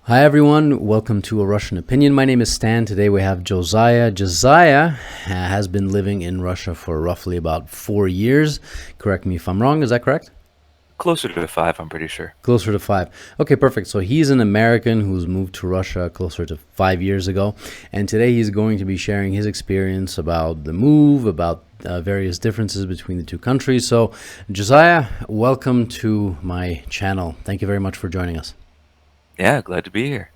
Hi everyone, welcome to A Russian Opinion. My name is Stan. Today we have Josiah. Josiah has been living in Russia for roughly about 4 years. Correct me if I'm wrong, is that correct? Closer to five, I'm pretty sure. Closer to five. Okay, perfect. So he's an American who's moved to Russia closer to 5 years ago. And today he's going to be sharing his experience about the move, about various differences between the two countries. So, Josiah, welcome to my channel. Thank you very much for joining us. Yeah, glad to be here.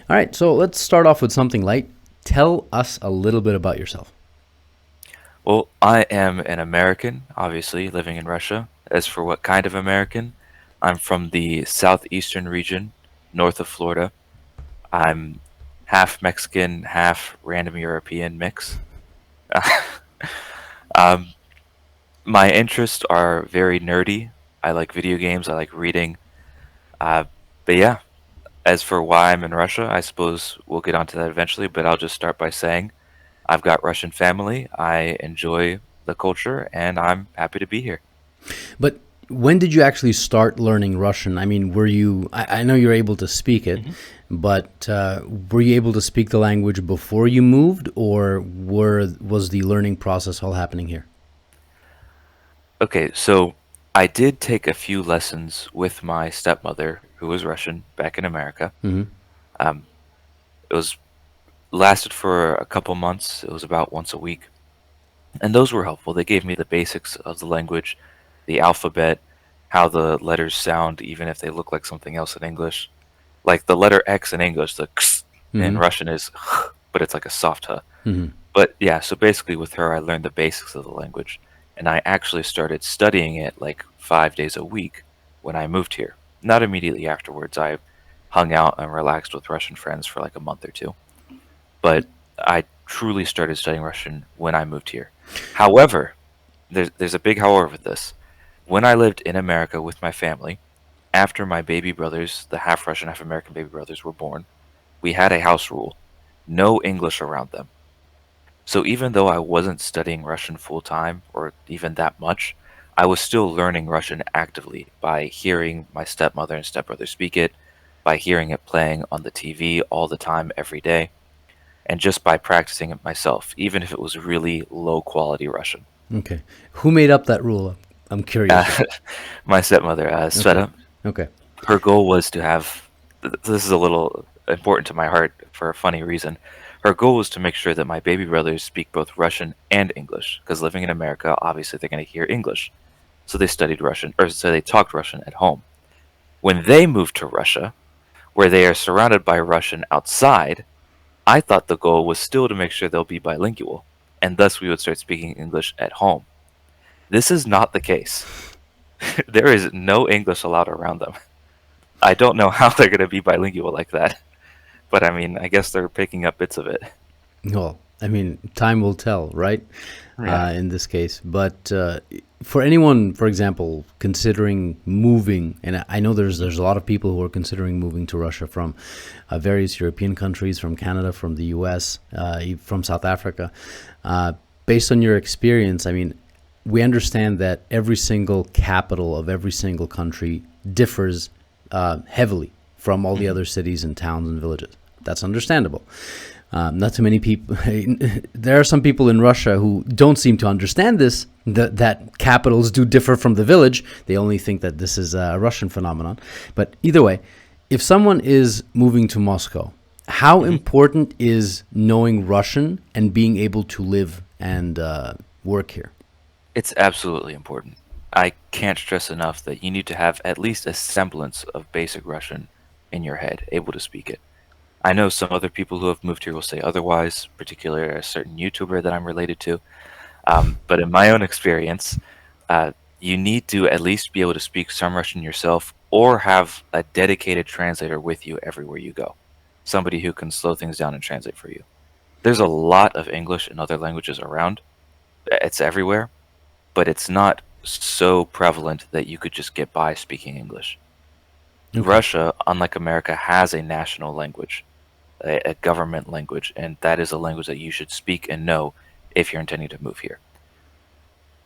All right, so let's start off with something light. Tell us a little bit about yourself. Well, I am an American, obviously, living in Russia. As for what kind of American, I'm from the southeastern region, north of Florida. I'm half Mexican, half random European mix. um, my interests are very nerdy. I like video games, I like reading. Uh, but yeah, as for why I'm in Russia, I suppose we'll get onto that eventually, but I'll just start by saying I've got Russian family. I enjoy the culture, and I'm happy to be here. But when did you actually start learning Russian? I mean, were you, I know you're able to speak it, Mhm. but were you able to speak the language before you moved, or was the learning process all happening here? Okay, so I did take a few lessons with my stepmother, who was Russian, back in America. Hmm. Um, it was lasted for a couple months. It was about once a week, and those were helpful. They gave me the basics of the language, the alphabet, how the letters sound, even if they look like something else in English. Like the letter X in English, the x in Hmm. Russian is, but it's like a soft h. Hmm. But yeah, so basically with her, I learned the basics of the language, and I actually started studying it like 5 days a week when I moved here. Not immediately afterwards. I hung out and relaxed with Russian friends for like a month or two, but I truly started studying Russian when I moved here. However, there's a big however with this. When I lived in America with my family, after my baby brothers, the half Russian, half American baby brothers, were born, we had a house rule: no English around them. So even though I wasn't studying Russian full time or even that much, I was still learning Russian actively by hearing my stepmother and stepbrother speak it, by hearing it playing on the TV all the time every day, and just by practicing it myself, even if it was really low quality Russian. Okay. Who made up that rule? I'm curious. Uh, my stepmother, Okay. Sveta, Okay. her goal was to have, this is a little important to my heart for a funny reason. Her goal was to make sure that my baby brothers speak both Russian and English, because living in America, obviously they're going to hear English. So they studied Russian, or so they talked Russian at home. When they moved to Russia, where they are surrounded by Russian outside, I thought the goal was still to make sure they'll be bilingual, and thus we would start speaking English at home. This is not the case. There is no English allowed around them. I don't know how they're going to be bilingual like that. But I mean, I guess they're picking up bits of it. Well, I mean, time will tell, right? Yeah. In this case. But for anyone, for example, considering moving, and I know there's a lot of people who are considering moving to Russia from various European countries, from Canada, from the U.S., from South Africa. Uh, Based on your experience, I mean, we understand that every single capital of every single country differs heavily from all the Hmm. other cities and towns and villages. That's understandable. Not too many people. There are some people in Russia who don't seem to understand this. That capitals do differ from the village. They only think that this is a Russian phenomenon. But either way, if someone is moving to Moscow, how Hmm. important is knowing Russian and being able to live and work here? It's absolutely important. I can't stress enough that you need to have at least a semblance of basic Russian in your head, able to speak it. I know some other people who have moved here will say otherwise, particularly a certain YouTuber that I'm related to. But in my own experience, uh, you need to at least be able to speak some Russian yourself or have a dedicated translator with you everywhere you go. Somebody who can slow things down and translate for you. There's a lot of English and other languages around. It's everywhere, but it's not so prevalent that you could just get by speaking English. Okay. Russia, unlike America, has a national language, a government language, and that is a language that you should speak and know if you're intending to move here.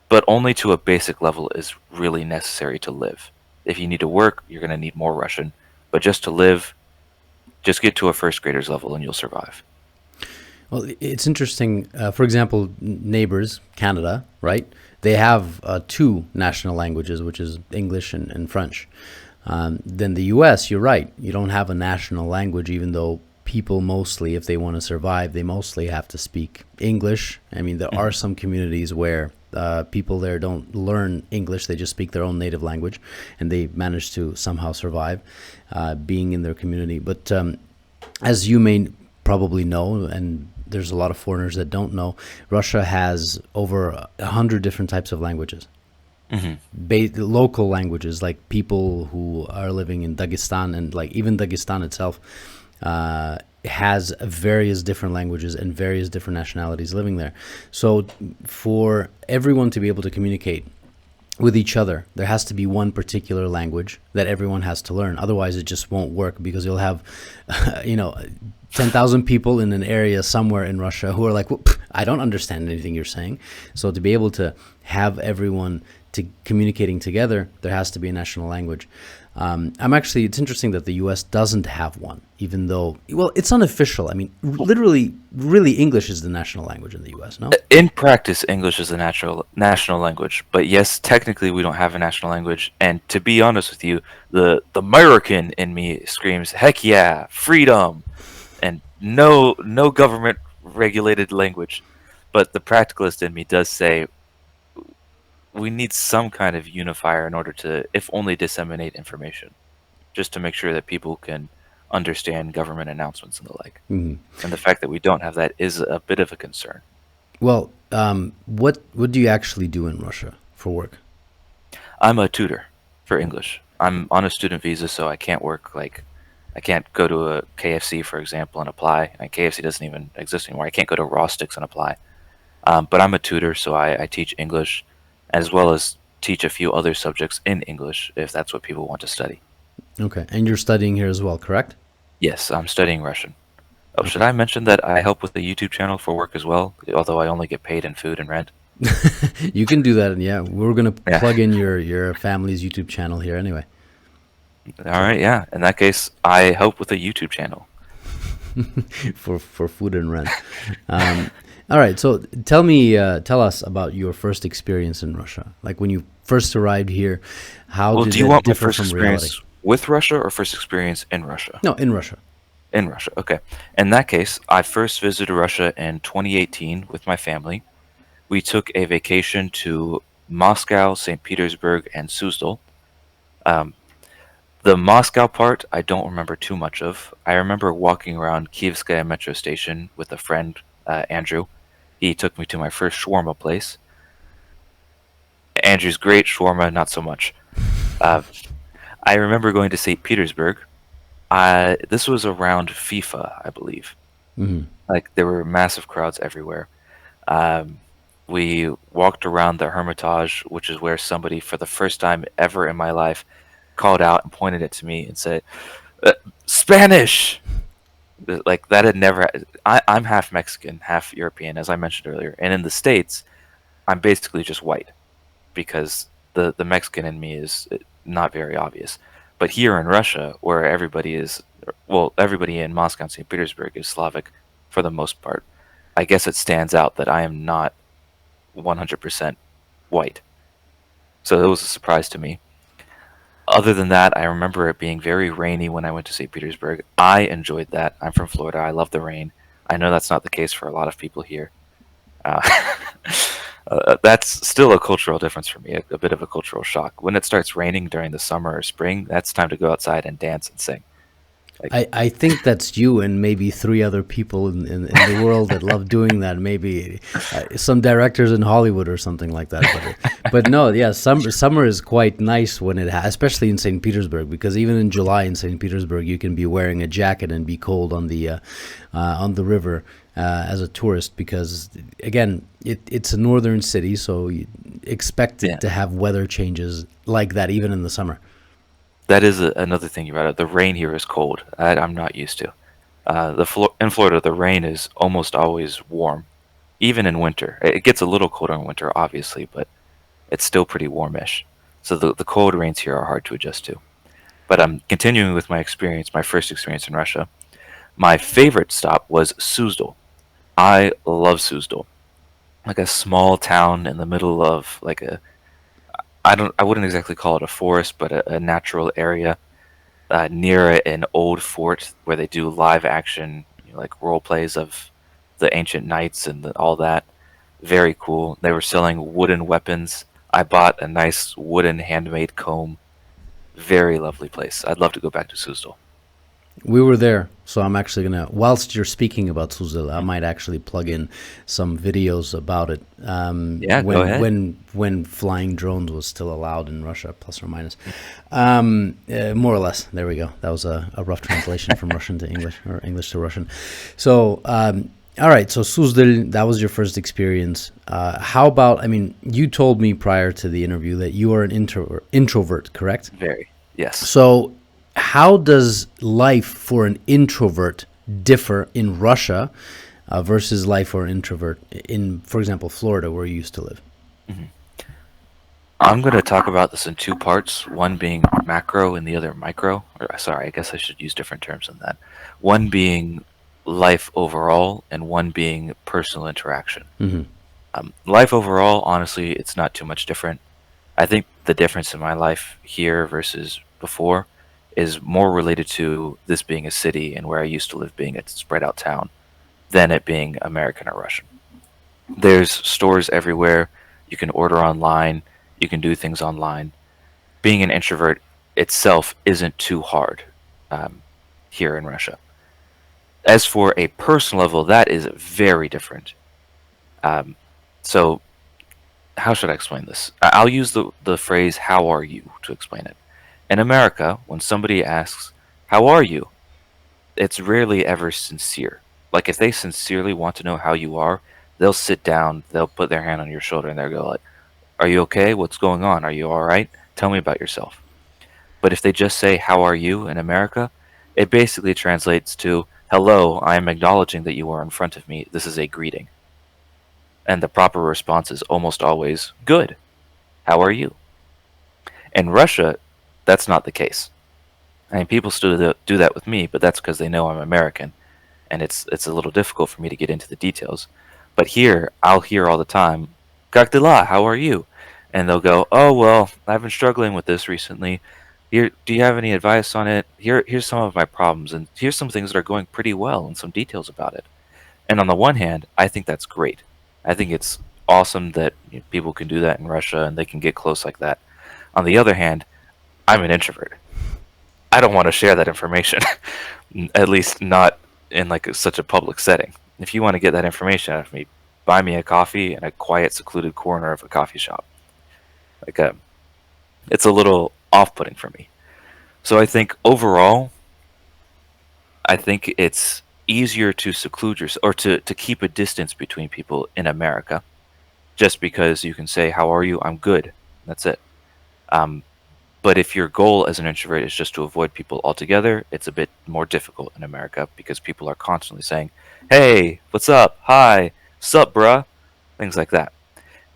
But only to a basic level is really necessary to live. If you need to work, you're going to need more Russian, but just to live, Just get to a first grader's level and you'll survive. Well, it's interesting. For example, neighbors, Canada, right? They have two national languages, which is English and French. Then the U.S., you're right. You don't have a national language, even though people mostly, if they want to survive, they mostly have to speak English. I mean, there are Hmm. some communities where people there don't learn English; they just speak their own native language, and they manage to somehow survive being in their community. But as you may probably know, and there's a lot of foreigners that don't know, Russia has over 100 different types of languages. Hmm. Local languages, like people who are living in Dagestan, and like even Dagestan itself has various different languages and various different nationalities living there. So for everyone to be able to communicate with each other, there has to be one particular language that everyone has to learn. Otherwise, it just won't work because you'll have, you know, 10,000 people in an area somewhere in Russia who are like, well, I don't understand anything you're saying. So to be able to have everyone to communicating together, there has to be a national language. It's interesting that the U.S. doesn't have one, even though, well, it's unofficial. I mean, literally, really, English is the national language in the U.S., no? In practice, English is a natural national language, but yes, technically we don't have a national language. And to be honest with you, the American in me screams, "Heck yeah, freedom!" and no government regulated language. But the practicalist in me does say we need some kind of unifier in order to, if only disseminate information, just to make sure that people can understand government announcements and the like. And the fact that we don't have that is a bit of a concern. Well, what do you actually do in Russia for work? I'm a tutor for English. I'm on a student visa, so I can't work like I can't go to a KFC, for example, and apply. And KFC doesn't even exist anymore. I can't go to Raw Sticks and apply. But I'm a tutor, so I teach English as well as teach a few other subjects in English if that's what people want to study. Okay, and you're studying here as well, correct? Yes, I'm studying Russian. Oh, should Okay. I mention that I help with the YouTube channel for work as well? Although I only get paid in food and rent. You can do that, and yeah, we're gonna Yeah. plug in your family's YouTube channel here anyway. All right. Yeah. In that case, I help with a YouTube channel. For food and rent. Um, all right, so tell us about your first experience in Russia. Like when you first arrived here, how Well, did do you that want my differ first from reality? experience with Russia or first experience in Russia? No, in Russia. In Russia. Okay. In that case, I first visited Russia in 2018 with my family. We took a vacation to Moscow, St. Petersburg, and Suzdal. Um, the Moscow part, I don't remember too much of. I remember walking around Kievskaya metro station with a friend, Andrew. He took me to my first shawarma place. Andrew's great, shawarma, not so much. Uh, I remember going to St. Petersburg. This was around FIFA, I believe. Like there were massive crowds everywhere. Um, we walked around the Hermitage, which is where somebody, for the first time ever in my life, called out and pointed it to me and said, "Spanish!" Like that had never. I'm half Mexican, half European, as I mentioned earlier, and in the States, I'm basically just white because the Mexican in me is not very obvious. But here in Russia, where everybody is, well, everybody in Moscow and St. Petersburg is Slavic for the most part, I guess it stands out that I am not 100% white. So it was a surprise to me. Other than that, I remember it being very rainy when I went to St. Petersburg. I enjoyed that. I'm from Florida. I love the rain. I know that's not the case for a lot of people here. Uh, that's still a cultural difference for me, a bit of a cultural shock. When it starts raining during the summer or spring, that's time to go outside and dance and sing. Like, I think that's you and maybe three other people in the world that love doing that. Maybe some directors in Hollywood or something like that. But no, yeah, summer is quite nice when especially in St. Petersburg, because even in July in St. Petersburg you can be wearing a jacket and be cold on the river as a tourist, because again it's a northern city, so you expect yeah, it to have weather changes like that even in the summer. that is another thing you brought up. The rain here is cold. I'm not used to. In Florida, the rain is almost always warm, even in winter. It gets a little colder in winter, obviously, but it's still pretty warmish. So the cold rains here are hard to adjust to. But I'm continuing with my experience, my first experience in Russia. My favorite stop was Suzdal. I love Suzdal. Like a small town in the middle of like a I wouldn't exactly call it a forest, but a natural area near an old fort where they do live action, like role plays of the ancient knights and all that. Very cool. They were selling wooden weapons. I bought a nice wooden handmade comb. Very lovely place. I'd love to go back to Suzdal. We were there, so I'm actually gonna. Whilst you're speaking about Suzil, I might actually plug in some videos about it. Yeah, go When ahead. when flying drones was still allowed in Russia, plus or minus, more or less. There we go. That was a rough translation from Russian to English or English to Russian. So, all right. So Suzdal, that was your first experience. How about? I mean, you told me prior to the interview that you are an introvert, correct? Very. Yes. So, how does life for an introvert differ in Russia versus life for an introvert in, for example, Florida, where you used to live? Mhm. I'm going to talk about this in two parts, one being macro and the other micro. Or, sorry, I guess I should use different terms than that. One being life overall, and one being personal interaction. Hmm. Life overall, honestly, it's not too much different. I think the difference in my life here versus before is more related to this being a city and where I used to live being a spread out town than it being American or Russian. There's stores everywhere. You can order online. You can do things online. Being an introvert itself isn't too hard um, here in Russia. As for a personal level, that is very different. Um, so, how should I explain this? I'll use the phrase "How are you" to explain it. In America, when somebody asks, "How are you?" it's rarely ever sincere. Like if they sincerely want to know how you are, they'll sit down, they'll put their hand on your shoulder, and they'll go like, "Are you okay? What's going on? Are you all right? Tell me about yourself." But if they just say, "How are you?" in America, it basically translates to, "Hello, I am acknowledging that you are in front of me. This is a greeting." And the proper response is almost always, "Good. How are you?" In Russia, that's not the case. I mean, people still do that with me, but that's because they know I'm American, and it's a little difficult for me to get into the details. But here, I'll hear all the time, "Как дела? How are you?" And they'll go, "Oh well, I've been struggling with this recently. Here, do you have any advice on it? Here's some of my problems, and here's some things that are going pretty well, and some details about it." And on the one hand, I think that's great. I think it's awesome that people can do that in Russia and they can get close like that. On the other hand, I'm an introvert. I don't want to share that information, at least not in like such a public setting. If you want to get that information out of me, buy me a coffee in a quiet, secluded corner of a coffee shop. Like it's a little off-putting for me. So I think overall, I think it's easier to seclude yourself or to keep a distance between people in America, just because you can say, "How are you? I'm good." That's it. Um, But if your goal as an introvert is just to avoid people altogether, it's a bit more difficult in America because people are constantly saying, "Hey, what's up? Hi, sup, bruh?" Things like that.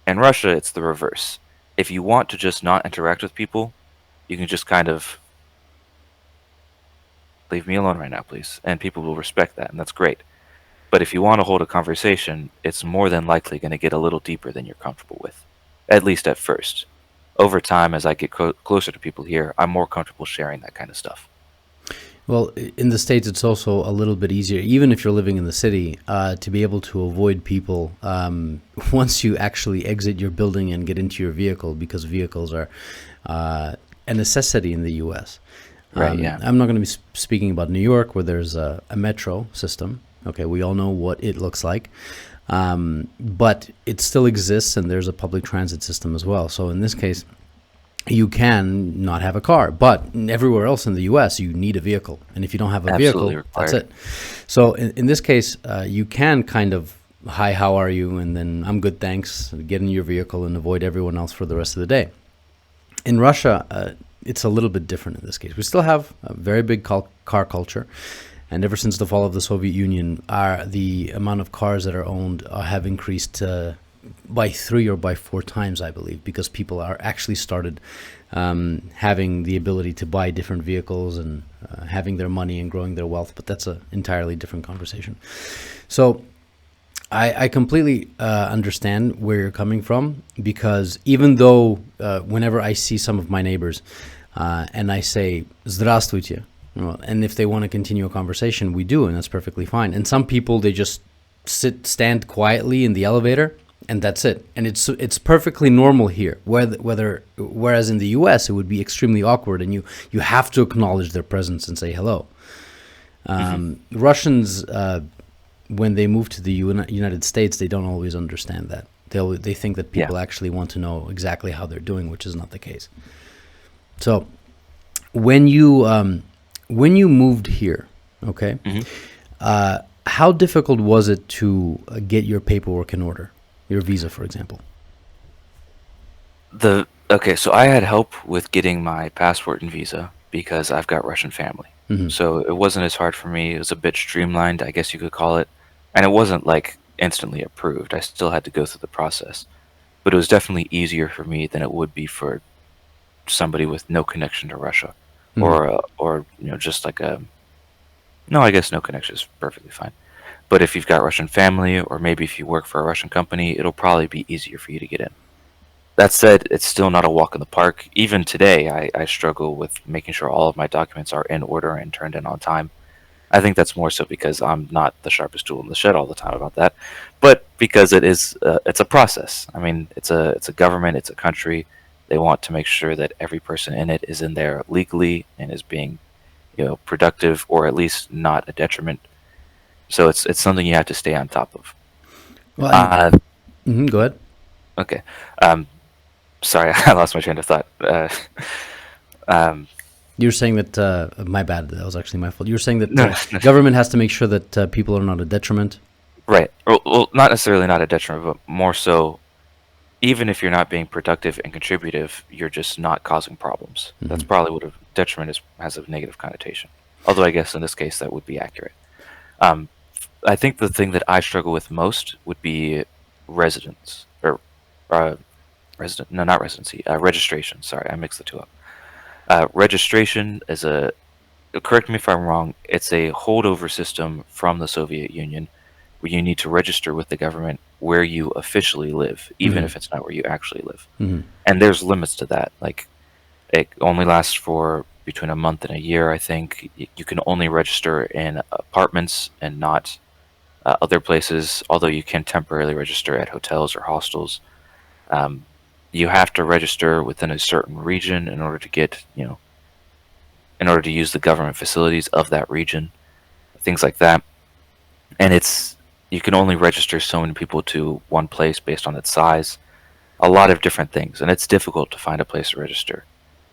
In Russia, it's the reverse. If you want to just not interact with people, you can just kind of leave me alone right now, please. And people will respect that, and that's great. But if you want to hold a conversation, it's more than likely going to get a little deeper than you're comfortable with, at least at first. Over time, as I get closer to people here, I'm more comfortable sharing that kind of stuff. Well, in the States, it's also a little bit easier, even if you're living in the city, to be able to avoid people once you actually exit your building and get into your vehicle, because vehicles are a necessity in the U.S. Right, yeah. I'm not going to be speaking about New York, where there's a metro system. Okay, we all know what it looks like. But it still exists, and there's a public transit system as well. So in this case, you can not have a car, but everywhere else in the U.S., you need a vehicle. And if you don't have a Absolutely vehicle, that's required. it. So in this case, you can kind of, "Hi, how are you?" And then, "I'm good, thanks." Get in your vehicle and avoid everyone else for the rest of the day. In Russia, it's a little bit different in this case. We still have a very big car culture. And ever since the fall of the Soviet Union, the amount of cars that are owned have increased by 3 or by 4 times, I believe, because people are actually started having the ability to buy different vehicles and having their money and growing their wealth, but that's an entirely different conversation. So I completely understand where you're coming from, because even though whenever I see some of my neighbors and I say "Здравствуйте," well, and if they want to continue a conversation, we do, and that's perfectly fine. And some people, they just stand quietly in the elevator, and that's it. And it's perfectly normal here. Whereas in the U.S. it would be extremely awkward, and you have to acknowledge their presence and say hello. Russians, when they move to the United States, they don't always understand that. They think that people actually want to know exactly how they're doing, which is not the case. So when you moved here, okay, how difficult was it to get your paperwork in order, your visa, for example? So I had help with getting my passport and visa because I've got Russian family. So it wasn't as hard for me. It was a bit streamlined, I guess you could call it. And it wasn't like instantly approved. I still had to go through the process. But it was definitely easier for me than it would be for somebody with no connection to Russia, or just like no, I guess no connection is perfectly fine. But if you've got Russian family, or maybe if you work for a Russian company, it'll probably be easier for you to get in. That said, it's still not a walk in the park. Even today, I struggle with making sure all of my documents are in order and turned in on time. I think that's more so because I'm not the sharpest tool in the shed all the time about that, but because it's a process. I mean, it's a government, it's a country. They want to make sure that every person in it is in there legally and is being, productive, or at least not a detriment. So it's something you have to stay on top of. Well, go ahead. Okay. Sorry, I lost my train of thought. You're saying that, my bad, that was actually my fault. You're saying that government has to make sure that people are not a detriment? Right. Well, not necessarily not a detriment, but more so, even if you're not being productive and contributive, you're just not causing problems. That's probably what a detriment has a negative connotation. Although I guess in this case that would be accurate. I think the thing that I struggle with most would be residence, or not residency, registration. Sorry, I mixed the two up. Registration is correct me if I'm wrong, it's a holdover system from the Soviet Union where you need to register with the government where you officially live, even if it's not where you actually live. And there's limits to that. Like, it only lasts for between a month and a year, I think. You can only register in apartments and not other places, although you can temporarily register at hotels or hostels. You have to register within a certain region in order to get, in order to use the government facilities of that region, things like that. And you can only register so many people to one place based on its size, a lot of different things, and it's difficult to find a place to register.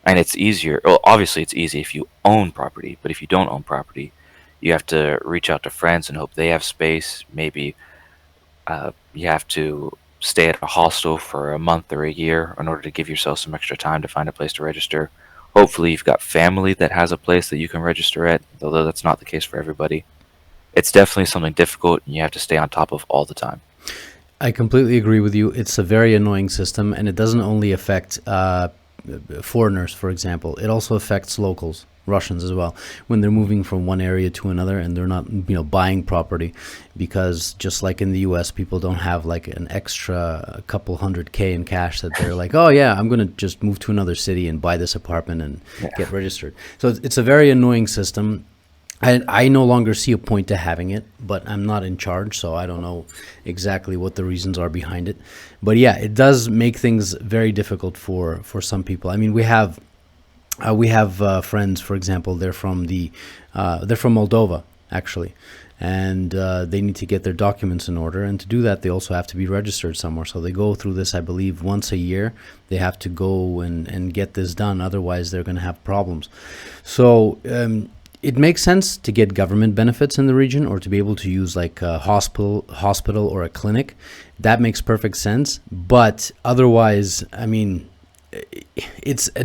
And it's easier, well, obviously it's easy if you own property, but if you don't own property, you have to reach out to friends and hope they have space. Maybe you have to stay at a hostel for a month or a year in order to give yourself some extra time to find a place to register. Hopefully you've got family that has a place that you can register at, although that's not the case for everybody. It's definitely something difficult, and you have to stay on top of all the time. I completely agree with you. It's a very annoying system, and it doesn't only affect foreigners, for example. It also affects locals, Russians as well, when they're moving from one area to another and they're not, buying property, because just like in the US, people don't have like an extra couple $100K in cash that they're like, oh yeah, I'm going to just move to another city and buy this apartment and get registered. So it's a very annoying system. I no longer see a point to having it, but I'm not in charge, so I don't know exactly what the reasons are behind it. But yeah, it does make things very difficult for some people. I mean, we have friends, for example, they're from Moldova, actually, and they need to get their documents in order, and to do that, they also have to be registered somewhere. So they go through this, I believe, once a year. They have to go and get this done, otherwise they're going to have problems. So it makes sense to get government benefits in the region, or to be able to use like a hospital or a clinic. That makes perfect sense. But otherwise, I mean, it's an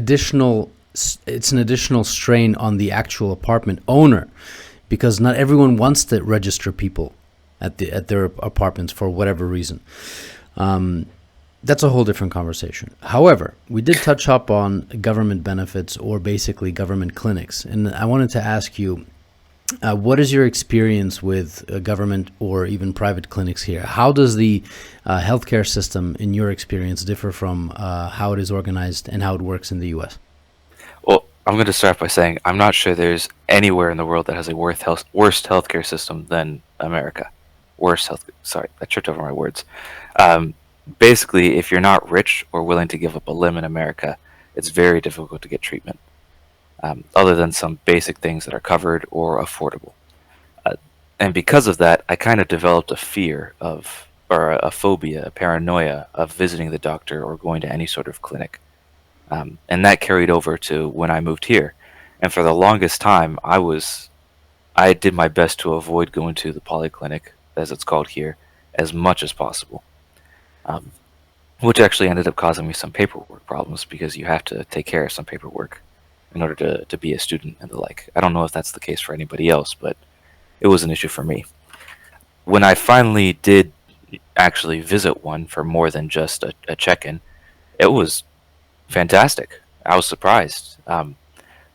additional strain on the actual apartment owner, because not everyone wants to register people at their apartments for whatever reason. That's a whole different conversation. However, we did touch up on government benefits or basically government clinics. And I wanted to ask you, what is your experience with government or even private clinics here? How does the healthcare system, in your experience, differ from how it is organized and how it works in the US? Well, I'm going to start by saying I'm not sure there's anywhere in the world that has a worst healthcare system than America. Worst health. Sorry, I tripped over my words. Um, Basically, if you're not rich or willing to give up a limb in America, it's very difficult to get treatment, other than some basic things that are covered or affordable. Uh, and because of that, I kind of developed a fear of, or a phobia, a paranoia of visiting the doctor or going to any sort of clinic. And that carried over to when I moved here. And for the longest time, I did my best to avoid going to the polyclinic, as it's called here, as much as possible. Um, which actually ended up causing me some paperwork problems because you have to take care of some paperwork in order to be a student and the like. I don't know if that's the case for anybody else, but it was an issue for me. When I finally did actually visit one for more than just a check-in, it was fantastic. I was surprised.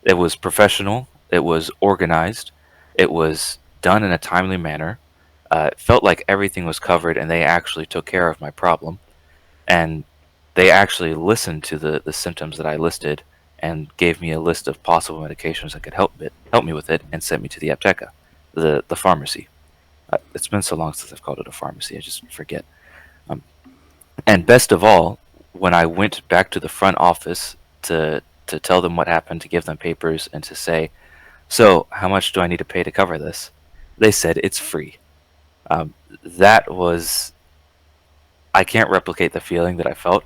It was professional. It was organized. It was done in a timely manner. It felt like everything was covered, and they actually took care of my problem. And they actually listened to the symptoms that I listed and gave me a list of possible medications that could help me with it, and sent me to the apteca, the pharmacy. It's been so long since I've called it a pharmacy, I just forget. Um, and best of all, when I went back to the front office to tell them what happened, to give them papers, and to say, "So, how much do I need to pay to cover this?" They said it's free. That was I can't replicate the feeling that I felt.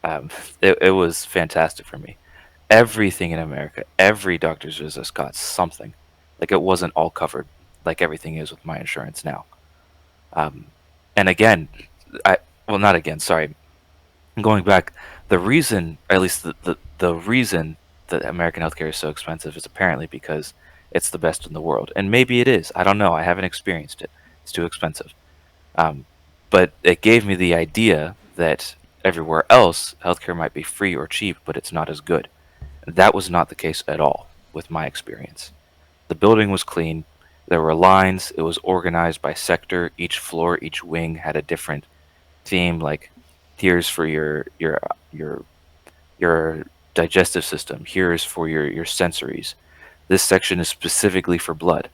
Um, it was fantastic for me. Everything in America, every doctor's visit got something. Like it wasn't all covered, like everything is with my insurance now. Um, and again, I well, not again. Sorry, going back, the reason, or at least the reason that American healthcare is so expensive is apparently because it's the best in the world. And maybe it is. I don't know. I haven't experienced it. It's too expensive. Um, but it gave me the idea that everywhere else, healthcare might be free or cheap, but it's not as good. That was not the case at all with my experience. The building was clean. There were lines. It was organized by sector. Each floor, each wing had a different theme. Like here's for your your digestive system. Here's for your sensories. This section is specifically for blood,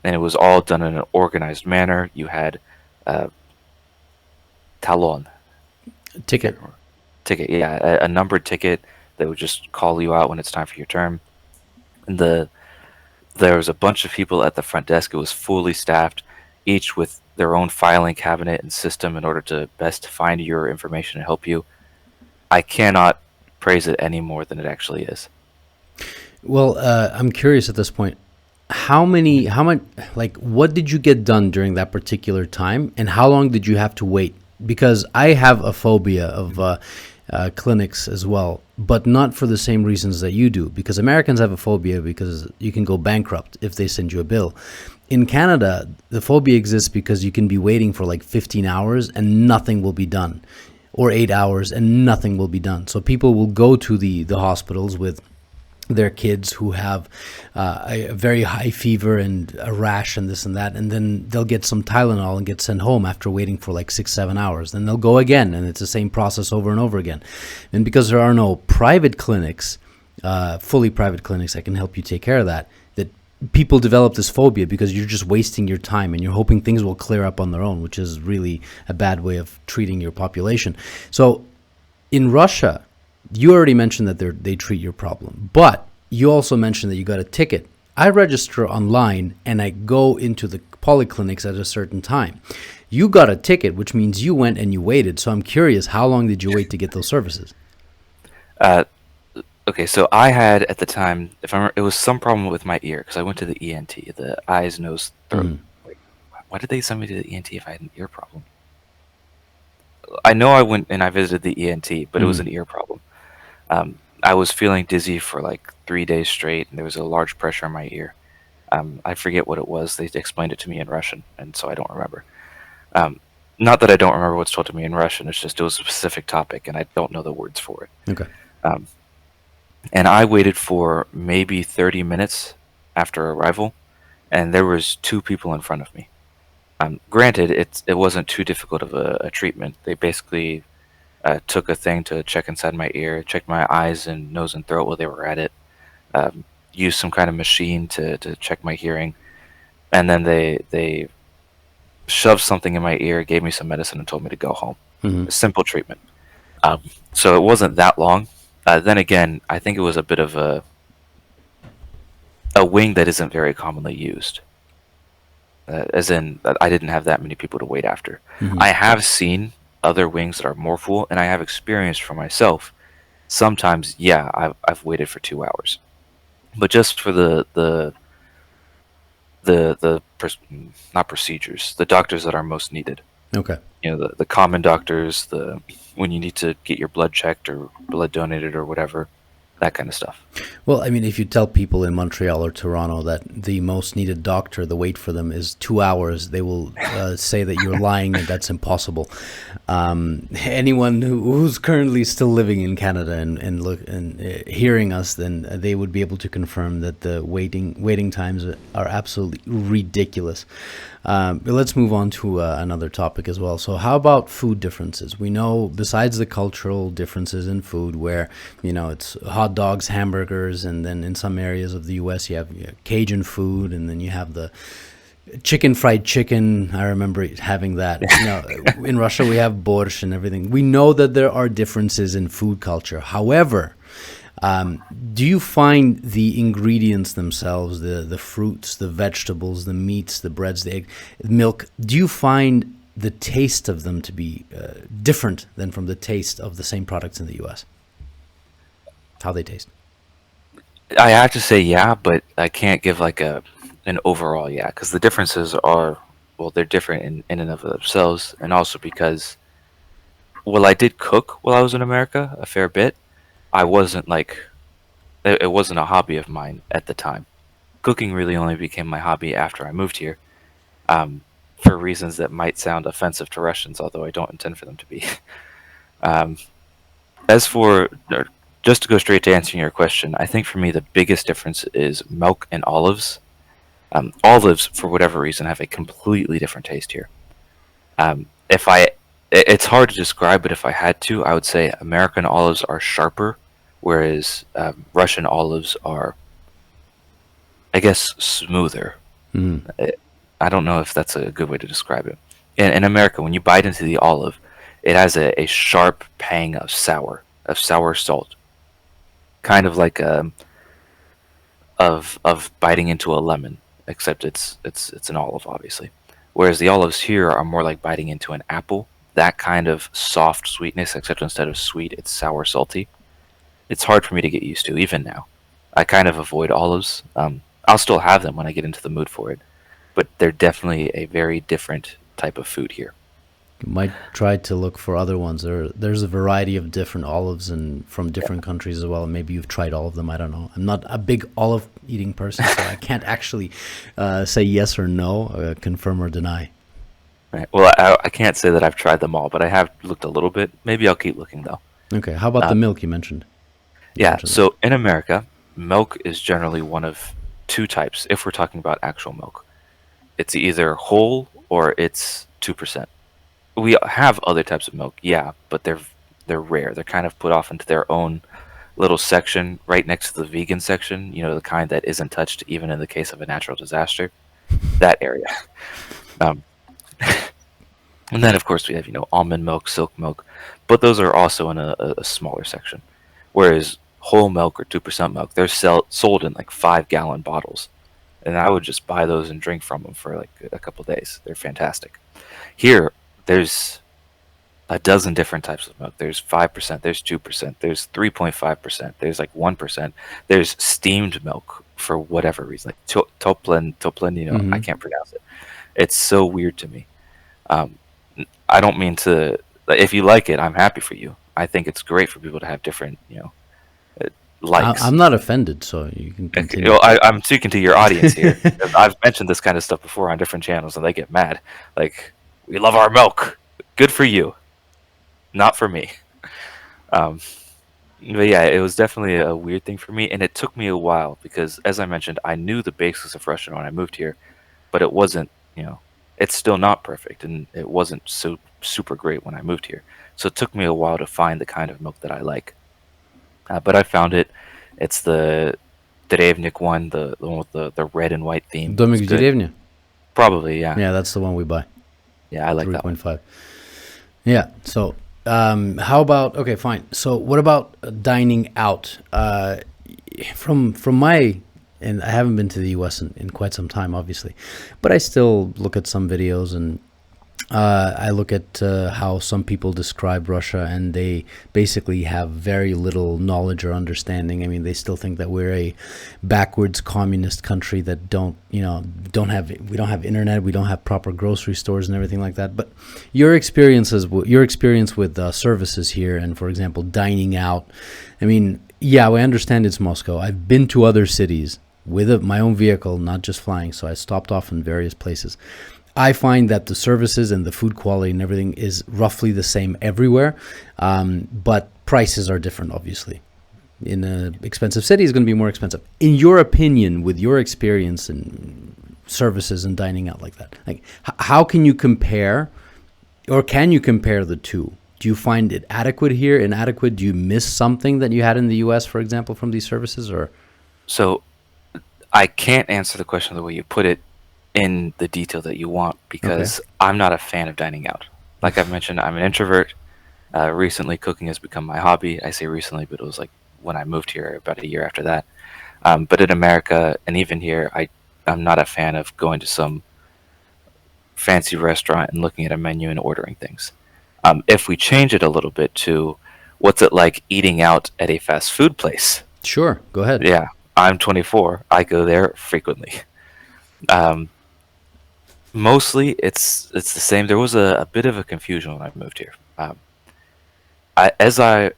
and it was all done in an organized manner. You had uh, talon Ticket. ticket, yeah, a numbered ticket that would just call you out when it's time for your turn. And there was a bunch of people at the front desk. It was fully staffed, each with their own filing cabinet and system in order to best find your information and help you. I cannot praise it any more than it actually is. Well, I'm curious at this point. How much, like, what did you get done during that particular time, and how long did you have to wait? Because I have a phobia of clinics as well, but not for the same reasons that you do. Because Americans have a phobia because you can go bankrupt if they send you a bill. In Canada, the phobia exists because you can be waiting for like 15 hours and nothing will be done, or 8 hours and nothing will be done. So people will go to the hospitals with their kids who have a very high fever and a rash and this and that, and then they'll get some Tylenol and get sent home after waiting for like 6-7 hours. Then they'll go again, and it's the same process over and over again. And because there are no private clinics, fully private clinics that can help you take care of that, people develop this phobia because you're just wasting your time and you're hoping things will clear up on their own, which is really a bad way of treating your population. So in Russia, you already mentioned that they treat your problem, but you also mentioned that you got a ticket. I register online and I go into the polyclinics at a certain time. You got a ticket, which means you went and you waited. So I'm curious, how long did you wait to get those services? Uh, okay, so I had at the time, if I remember, it was some problem with my ear because I went to the ENT, the eyes, nose, throat. Mhm. Wait, why did they send me to the ENT if I had an ear problem? I know I went and I visited the ENT, but it was Mhm. an ear problem. I was feeling dizzy for like 3 days straight, and there was a large pressure in my ear. I forget what it was. They explained it to me in Russian, and so I don't remember. Um, not that I don't remember what's told to me in Russian. It's just it was a specific topic, and I don't know the words for it. Okay. Um, and I waited for maybe 30 minutes after arrival, and there was two people in front of me. Granted, it wasn't too difficult of a treatment. They basically took a thing to check inside my ear, checked my eyes and nose and throat while they were at it, used some kind of machine to check my hearing, and then they shoved something in my ear, gave me some medicine, and told me to go home. Hmm. A simple treatment. So it wasn't that long. Then again, I think it was a bit of a wing that isn't very commonly used. As in, I didn't have that many people to wait after. Hmm. I have seen other wings that are more full, and I have experienced for myself. Sometimes, yeah, I've waited for 2 hours, but just for not procedures, the doctors that are most needed. Okay. You know, the common doctors, the when you need to get your blood checked or blood donated or whatever, that kind of stuff. Well, I mean, if you tell people in Montreal or Toronto that the most needed doctor, the wait for them is 2 hours, they will say that you're lying and that's impossible. Anyone who's currently still living in Canada and look and hearing us, then they would be able to confirm that the waiting times are absolutely ridiculous. But let's move on to another topic as well. So, how about food differences? We know, besides the cultural differences in food, where it's hot dogs, hamburgers, and then in some areas of the U.S. you have Cajun food, and then you have the fried chicken. I remember having that. In Russia we have borscht and everything. We know that there are differences in food culture. However, do you find the ingredients themselves, the fruits, the vegetables, the meats, the breads, the egg, milk, do you find the taste of them to be different than from the taste of the same products in the U.S.? How they taste? I have to say yeah, but I can't give like an overall yeah, because the differences are, well, they're different in and of themselves, and also because, well, I did cook while I was in America a fair bit. I wasn't like it wasn't a hobby of mine at the time. Cooking really only became my hobby after I moved here, um, for reasons that might sound offensive to Russians, although I don't intend for them to be. um, as for just to go straight to answering your question, I think for me the biggest difference is milk and olives. Olives, for whatever reason, have a completely different taste here. If I, it's hard to describe, but if I had to, I would say American olives are sharper, whereas Russian olives are, I guess, smoother. Mm. I don't know if that's a good way to describe it. In America, when you bite into the olive, it has a sharp pang of sour salt, kind of like of biting into a lemon, except it's an olive, obviously. Whereas the olives here are more like biting into an apple, that kind of soft sweetness, except instead of sweet, it's sour salty. It's hard for me to get used to, even now. I kind of avoid olives. I'll still have them when I get into the mood for it, but they're definitely a very different type of food here. You might try to look for other ones. There's a variety of different olives and from Yeah. different countries as well. Maybe you've tried all of them. I don't know. I'm not a big olive eating person, so I can't actually say yes or no, confirm or deny. Right. Well, I can't say that I've tried them all, but I have looked a little bit. Maybe I'll keep looking though. Okay, how about the Uh, milk you mentioned? You yeah. mentioned that. So in America, milk is generally one of two types. If we're talking about actual milk, it's either whole or it's 2%. We have other types of milk, yeah, but they're rare. They're kind of put off into their own little section right next to the vegan section. You know, the kind that isn't touched even in the case of a natural disaster. That area. Um, and then, of course, we have almond milk, silk milk, but those are also in a smaller section. Whereas whole milk or 2% milk, they're sold in like 5-gallon bottles, and I would just buy those and drink from them for like a couple days. They're fantastic. Here, there's a dozen different types of milk. There's 5%, there's 2%, there's 3.5%, there's like 1%. There's steamed milk for whatever reason, like toplin, I Hmm. can't pronounce it. It's so weird to me. Um, I don't mean to. If you like it, I'm happy for you. I think it's great for people to have different, uh, likes. I'm not offended, so you can Okay, continue. well, I'm speaking to your audience here. I've mentioned this kind of stuff before on different channels, and they get mad. Like, we love our milk. Good for you, not for me. Um, but yeah, it was definitely a weird thing for me, and it took me a while because, as I mentioned, I knew the basics of Russian when I moved here, but it wasn't, it's still not perfect, and it wasn't so super great when I moved here. So it took me a while to find the kind of milk that I like. But I found it. It's the Drevnik one, the one with the red and white theme. It's Domik good. Djerevnya. Probably, yeah. Yeah, that's the one we buy. Yeah, I like that one. 3.5. Yeah. So, how about, okay, fine. So, what about dining out? From my, and I haven't been to the U.S. in quite some time, obviously, but I still look at some videos, and I look at how some people describe Russia, and they basically have very little knowledge or understanding. I mean, they still think that we're a backwards communist country that we don't have internet, we don't have proper grocery stores and everything like that. But your experience with services here, and for example, dining out. I mean, yeah, I understand it's Moscow. I've been to other cities with my own vehicle, not just flying. So I stopped off in various places. I find that the services and the food quality and everything is roughly the same everywhere, but prices are different, obviously. In an expensive city, it's going to be more expensive. In your opinion, with your experience in services and dining out like that, like how can you compare, or can you compare the two? Do you find it adequate here, inadequate? Do you miss something that you had in the U.S., for example, from these services, or? So I can't answer the question the way you put it in the detail that you want Okay. because I'm not a fan of dining out. Like I've mentioned, I'm an introvert. Recently, cooking has become my hobby. I say recently, but it was like when I moved here about a year after that. But in America and even here, I'm not a fan of going to some fancy restaurant and looking at a menu and ordering things. If we change it a little bit to what's it like eating out at a fast food place? Sure, go ahead. Yeah, I'm 24. I go there frequently. Um, Mostly, it's the same. There was a bit of a confusion when I moved here. As I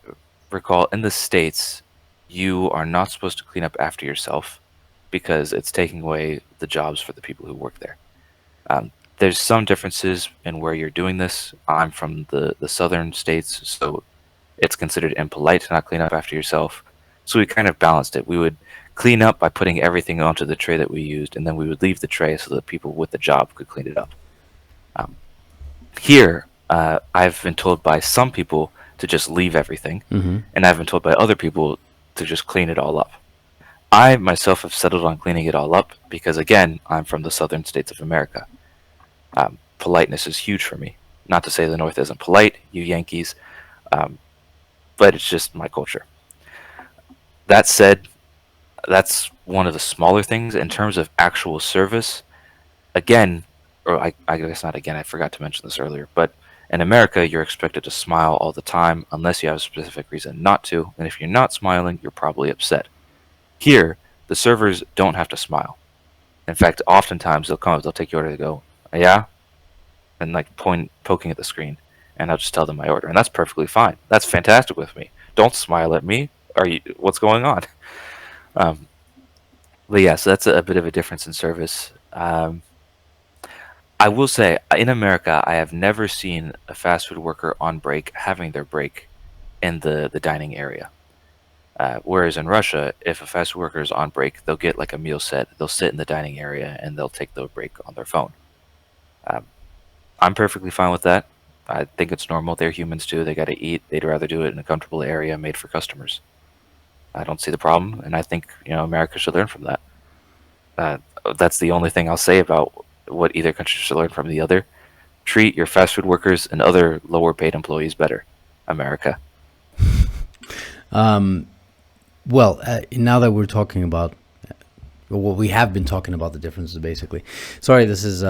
recall, in the States, you are not supposed to clean up after yourself because it's taking away the jobs for the people who work there. There's some differences in where you're doing this. I'm from the southern states, so it's considered impolite to not clean up after yourself. So we kind of balanced it. We would clean up by putting everything onto the tray that we used, and then we would leave the tray so that people with the job could clean it up. Um, Here, I've been told by some people to just leave everything, Mm-hmm. and I've been told by other people to just clean it all up. I myself have settled on cleaning it all up because, again, I'm from the southern states of America. Politeness is huge for me. Not to say the North isn't polite, you Yankees, um, but it's just my culture. That said, that's one of the smaller things in terms of actual service. Again, or I guess not again, I forgot to mention this earlier, but in America, you're expected to smile all the time unless you have a specific reason not to, and if you're not smiling, you're probably upset. Here, the servers don't have to smile. In fact, oftentimes they'll come up, they'll take your order, they go, yeah, and like poking at the screen, and I'll just tell them my order, and that's perfectly fine. That's fantastic with me. Don't smile at me. What's going on? Um, but yeah, so that's a bit of a difference in service. I will say, in America, I have never seen a fast food worker on break having their break in the dining area. Whereas in Russia, if a fast food worker is on break, they'll get like a meal set. They'll sit in the dining area and they'll take the break on their phone. Um, I'm perfectly fine with that. I think it's normal. They're humans too. They got to eat. They'd rather do it in a comfortable area made for customers. I don't see the problem, and I think America should learn from that. Uh, that's the only thing I'll say about what either country should learn from the other. Treat your fast food workers and other lower paid employees better, America. Well, now that we're talking about, well, we have been talking about the differences, basically. Sorry, this is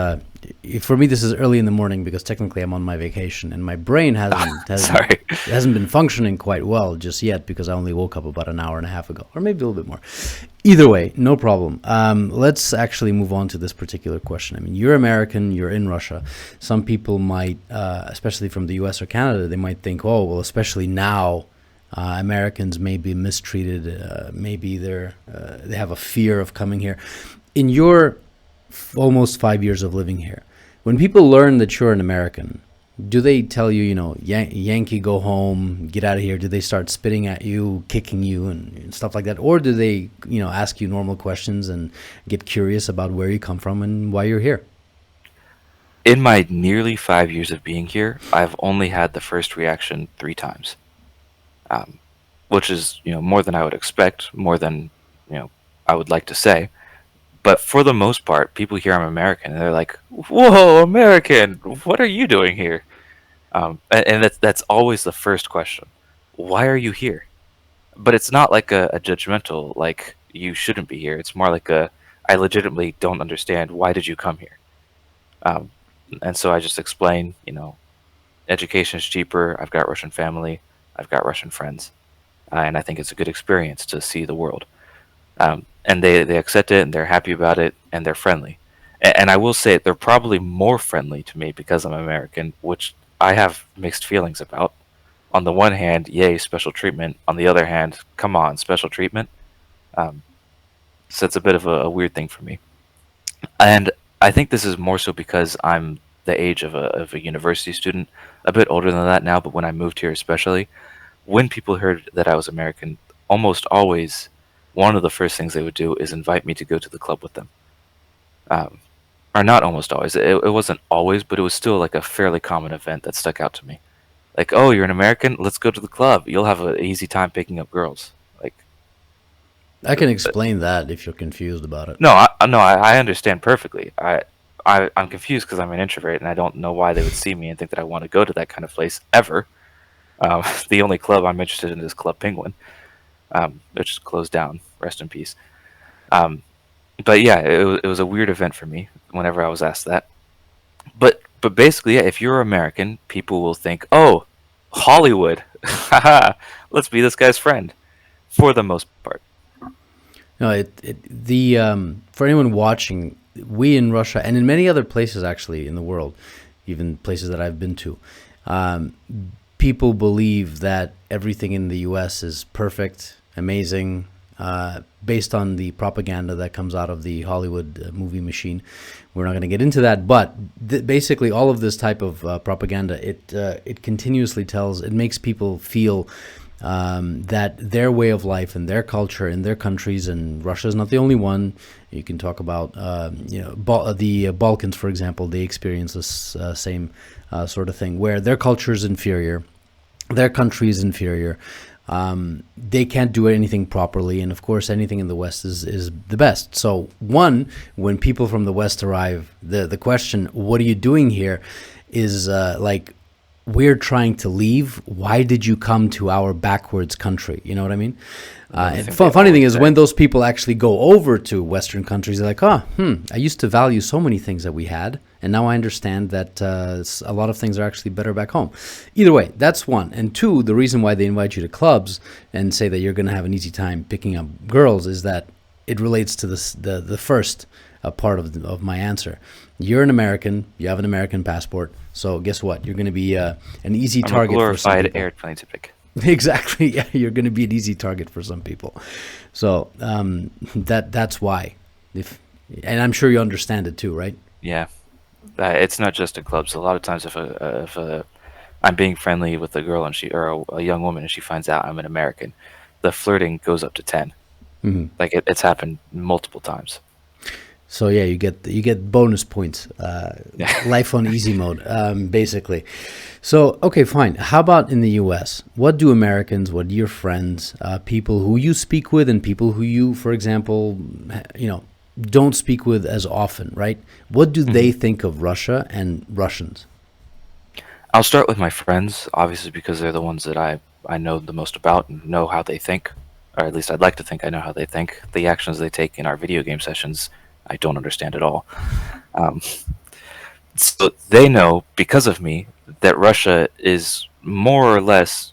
for me. This is early in the morning because technically I'm on my vacation and my brain Sorry. hasn't been functioning quite well just yet because I only woke up about an hour and a half ago, or maybe a little bit more. Either way, no problem. Let's actually move on to this particular question. I mean, you're American, you're in Russia. Some people might, especially from the U.S. or Canada, they might think, oh, well, especially now. Americans may be mistreated. Maybe they have a fear of coming here. In your almost 5 years of living here, when people learn that you're an American, Do they tell you, Yankee, go home, get out of here? Do they start spitting at you, kicking you, and stuff like that? Or do they, ask you normal questions and get curious about where you come from and why you're here? In my nearly 5 years of being here, I've only had the first reaction 3 times, um, which is more than I would expect, more than you know I would like to say. But for the most part, people hear I'm American and they're like, "Whoa, American! What are you doing here?" And that's always the first question. Why are you here? But it's not like a judgmental, like you shouldn't be here. It's more like I legitimately don't understand. Why did you come here? Um, and so I just explain, education is cheaper. I've got Russian family. I've got Russian friends, and I think it's a good experience to see the world. And they accept it and they're happy about it and they're friendly. And I will say they're probably more friendly to me because I'm American, which I have mixed feelings about. On the one hand, yay, special treatment. On the other hand, come on, special treatment. Um, so it's a bit of a weird thing for me. And I think this is more so because I'm the age of a university student, a bit older than that now, but when I moved here especially, when people heard that I was American, almost always one of the first things they would do is invite me to go to the club with them. Um, or not almost always. It wasn't always, but it was still like a fairly common event that stuck out to me. Like, oh, you're an American? Let's go to the club. You'll have an easy time picking up girls. Like, I can explain that if you're confused about it. no, I understand perfectly. I'm confused because I'm an introvert and I don't know why they would see me and think that I want to go to that kind of place ever. The only club I'm interested in is Club Penguin, which is closed down. Rest in peace. Um, but yeah, it was a weird event for me whenever I was asked that. But basically, yeah, if you're American, people will think, oh, Hollywood, haha, let's be this guy's friend, for the most part. No, the for anyone watching, we in Russia and in many other places actually in the world, even places that I've been to, um, people believe that everything in the U.S. is perfect, amazing, based on the propaganda that comes out of the Hollywood movie machine. We're not going to get into that, but basically, all of this type of propaganda, it continuously it makes people feel that their way of life and their culture in their countries, and Russia is not the only one. You can talk about the Balkans, for example. They experience this same sort of thing, where their culture is inferior, their country is inferior. They can't do anything properly, and of course, anything in the West is the best. So, when people from the West arrive, the question, "What are you doing here?" is like, we're trying to leave. Why did you come to our backwards country? You know what I mean? Another And thing they funny thing always is, say. when those people actually go over to Western countries, they're like, I used to value so many things that we had, and now I understand that a lot of things are actually better back home. Either way, that's one. And two, the reason why they invite you to clubs and say that you're going to have an easy time picking up girls is that it relates to the first part of my answer. You're an American. You have an American passport. So guess what? You're going to be an easy I'm a target for some glorified people. airplane to pick. Exactly. Yeah, you're going to be an easy target for some people. So that's why. If and I'm sure you understand it too, right? Yeah, it's not just in clubs. A lot of times, if I'm being friendly with a girl and a young woman and she finds out I'm an American, the flirting goes up to 10. Hmm. Like it's happened multiple times. So yeah, you get bonus points. Yeah. Life on easy mode, basically. So okay, fine. How about in the U.S.? What do Americans, what do your friends, people who you speak with, and people who you, for example, don't speak with as often, right? What do they Mhm. think of Russia and Russians? I'll start with my friends, obviously because they're the ones that I know the most about and know how they think, or at least I'd like to think I know how they think. The actions they take in our video game sessions, I don't understand at all. Um, so they know because of me that Russia is more or less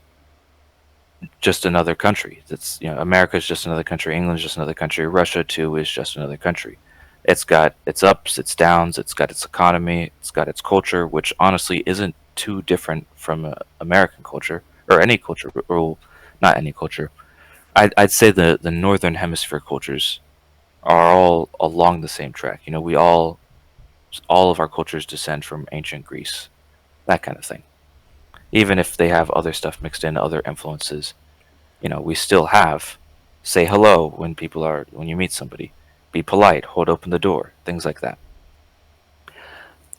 just another country. That's America's just another country. England's just another country. Russia too is just another country. It's got its ups, its downs. It's got its economy. It's got its culture, which honestly isn't too different from American culture or any culture. Or not any culture. I'd say the northern hemisphere cultures are all along the same track. We all of our cultures descend from ancient Greece. that kind of thing. Even if they have other stuff mixed in, other influences, we still have say hello when you meet somebody, be polite, hold open the door, things like that.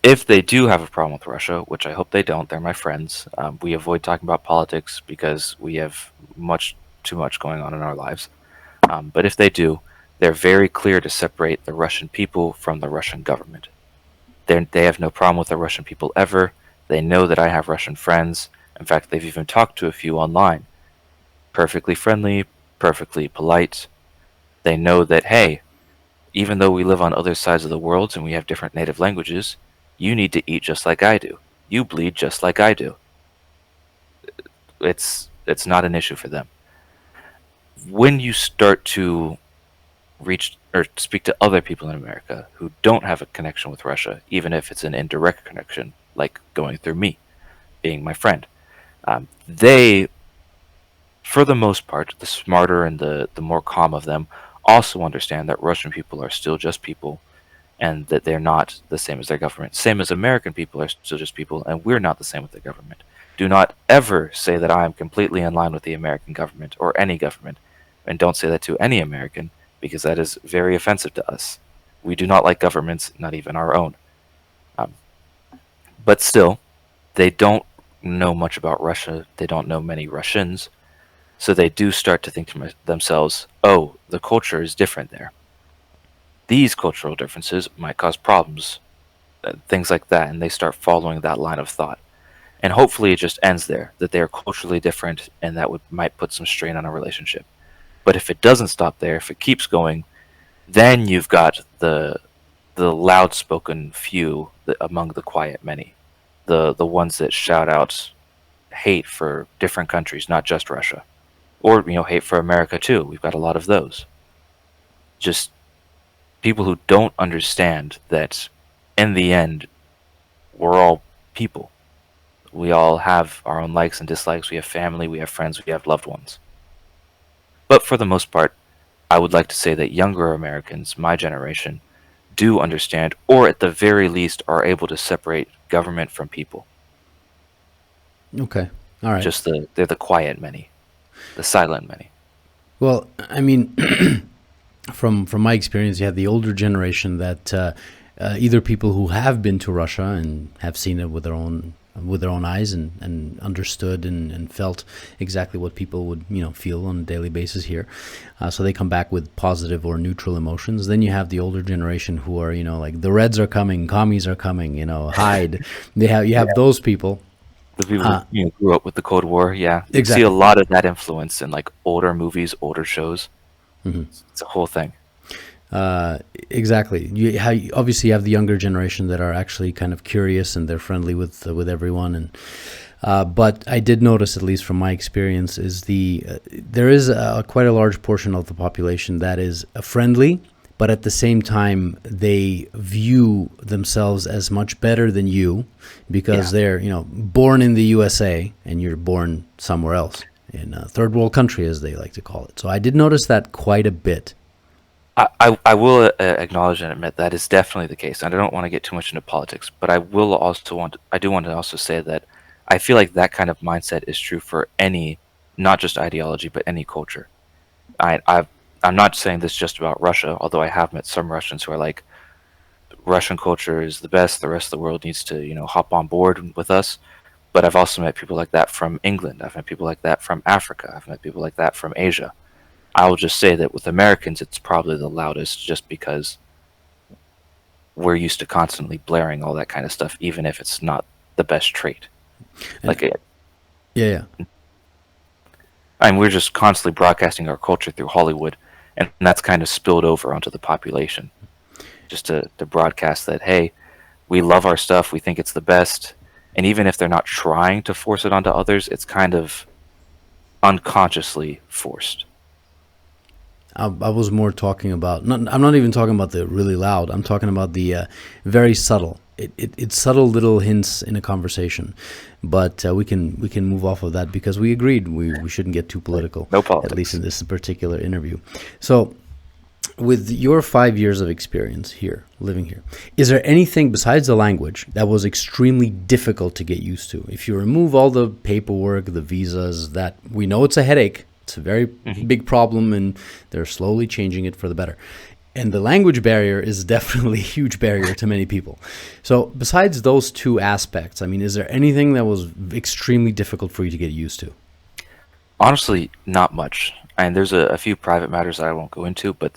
If they do have a problem with Russia, which I hope they don't, they're my friends. We avoid talking about politics because we have much too much going on in our lives. But if they do, they're very clear to separate the Russian people from the Russian government. They have no problem with the Russian people ever. They know that I have Russian friends. In fact, they've even talked to a few online. Perfectly friendly, perfectly polite. They know that, hey, even though we live on other sides of the world and we have different native languages, you need to eat just like I do. You bleed just like I do. It's not an issue for them. When you start to reach or speak to other people in America who don't have a connection with Russia, even if it's an indirect connection, like going through me, being my friend, they, for the most part, the smarter and the more calm of them, also understand that Russian people are still just people and that they're not the same as their government. Same as American people are still just people, and we're not the same with the government. Do not ever say that I am completely in line with the American government or any government, and don't say that to any American because that is very offensive to us. We do not like governments, not even our own. Um, but still, they don't know much about Russia. They don't know many Russians. So they do start to think to themselves, oh, the culture is different there. These cultural differences might cause problems, things like that, and they start following that line of thought. And hopefully it just ends there, that they are culturally different and that might put some strain on a relationship. But if it doesn't stop there, if it keeps going, then you've got the loud spoken few among the quiet many, the ones that shout out hate for different countries, not just Russia, or hate for America too. We've got a lot of those. Just people who don't understand that in the end we're all people. We all have our own likes and dislikes. We have family, we have friends, we have loved ones. But for the most part, I would like to say that younger Americans, my generation, do understand, or at the very least are able to separate government from people. Okay. All right. They're the quiet many, the silent many. Well, I mean, from my experience, you have the older generation that either people who have been to Russia and have seen it with their own eyes and understood and felt exactly what people would feel on a daily basis here, so they come back with positive or neutral emotions. Then you have the older generation who are like the Reds are coming, commies are coming, hide. You have those people. The people who grew up with the Cold War, yeah. You see Exactly. a lot of that influence in like older movies, older shows. Mm-hmm. It's a whole thing. Exactly. Obviously you have the younger generation that are actually kind of curious and they're friendly with everyone. And but I did notice, at least from my experience, is there is quite a large portion of the population that is friendly, but at the same time they view themselves as much better than you because they're born in the USA and you're born somewhere else in a third world country, as they like to call it. So I did notice that quite a bit. I will acknowledge and admit that is definitely the case. And I don't want to get too much into politics, but I do want to also say that I feel like that kind of mindset is true for any, not just ideology, but any culture. I'm not saying this just about Russia, although I have met some Russians who are like, Russian culture is the best. The rest of the world needs to, hop on board with us. But I've also met people like that from England. I've met people like that from Africa. I've met people like that from Asia. I will just say that with Americans, it's probably the loudest just because we're used to constantly blaring all that kind of stuff, even if it's not the best trait. And, yeah. We're just constantly broadcasting our culture through Hollywood, and that's kind of spilled over onto the population. Just to broadcast that, hey, we love our stuff, we think it's the best, and even if they're not trying to force it onto others, it's kind of unconsciously forced. I was more talking about. I'm not even talking about the really loud. I'm talking about the very subtle. It's subtle little hints in a conversation, but we can move off of that because we agreed we shouldn't get too political. No politics. At least in this particular interview. So with your 5 years of experience here, living here, is there anything besides the language that was extremely difficult to get used to? If you remove all the paperwork, the visas, that we know it's a headache, it's a very Mhm. big problem, and they're slowly changing it for the better. And the language barrier is definitely a huge barrier to many people. So, besides those two aspects, I mean, is there anything that was extremely difficult for you to get used to? Honestly, not much. And there's a few private matters that I won't go into, but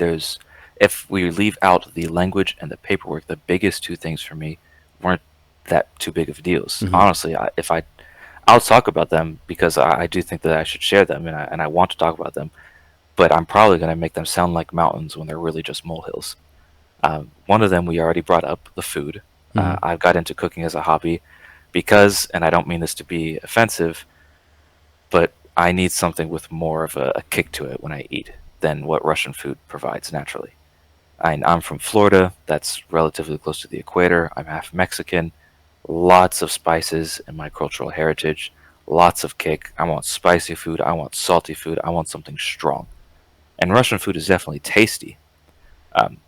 if we leave out the language and the paperwork, the biggest two things for me weren't that too big of deals. Hmm. Honestly, I'll talk about them because I do think that I should share them, and I want to talk about them. But I'm probably going to make them sound like mountains when they're really just molehills. One of them we already brought up, the food. Hmm. I've got into cooking as a hobby because, and I don't mean this to be offensive, but I need something with more of a kick to it when I eat than what Russian food provides naturally. I'm from Florida, that's relatively close to the equator. I'm half Mexican, lots of spices in my cultural heritage, lots of kick. I want spicy food, I want salty food, I want something strong. And Russian food is definitely tasty,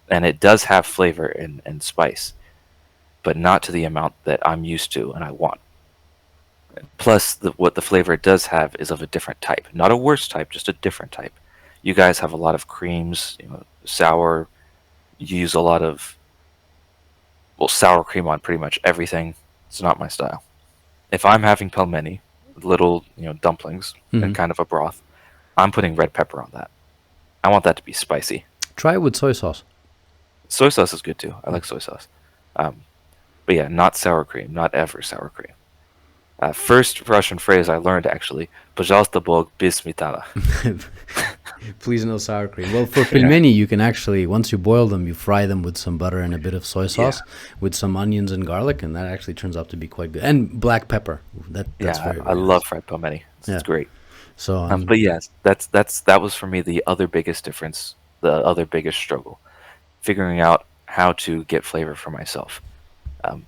and it does have flavor and spice, but not to the amount that I'm used to and I want. Plus, what the flavor it does have is of a different type, not a worse type, just a different type. You guys have a lot of creams, sour. You use a lot of sour cream on pretty much everything. It's not my style. If I'm having pelmeni, little dumplings Hmm. and kind of a broth, I'm putting red pepper on that. I want that to be spicy. Try it with soy sauce. Soy sauce is good too. I like soy sauce. Um, but yeah, not sour cream, not ever sour cream. First Russian phrase I learned actually, "Пожалуйста, Бог, без сметана." Please no sour cream. Well, for Yeah, pelmeni, you can actually, once you boil them, you fry them with some butter and a bit of soy yeah, sauce with some onions and garlic, and that actually turns out to be quite good. And black pepper. That's yeah. very, I very love nice. fried pelmeni. It's Yeah. great. So, But yes, that was for me the other biggest difference, the other biggest struggle, figuring out how to get flavor for myself. Um,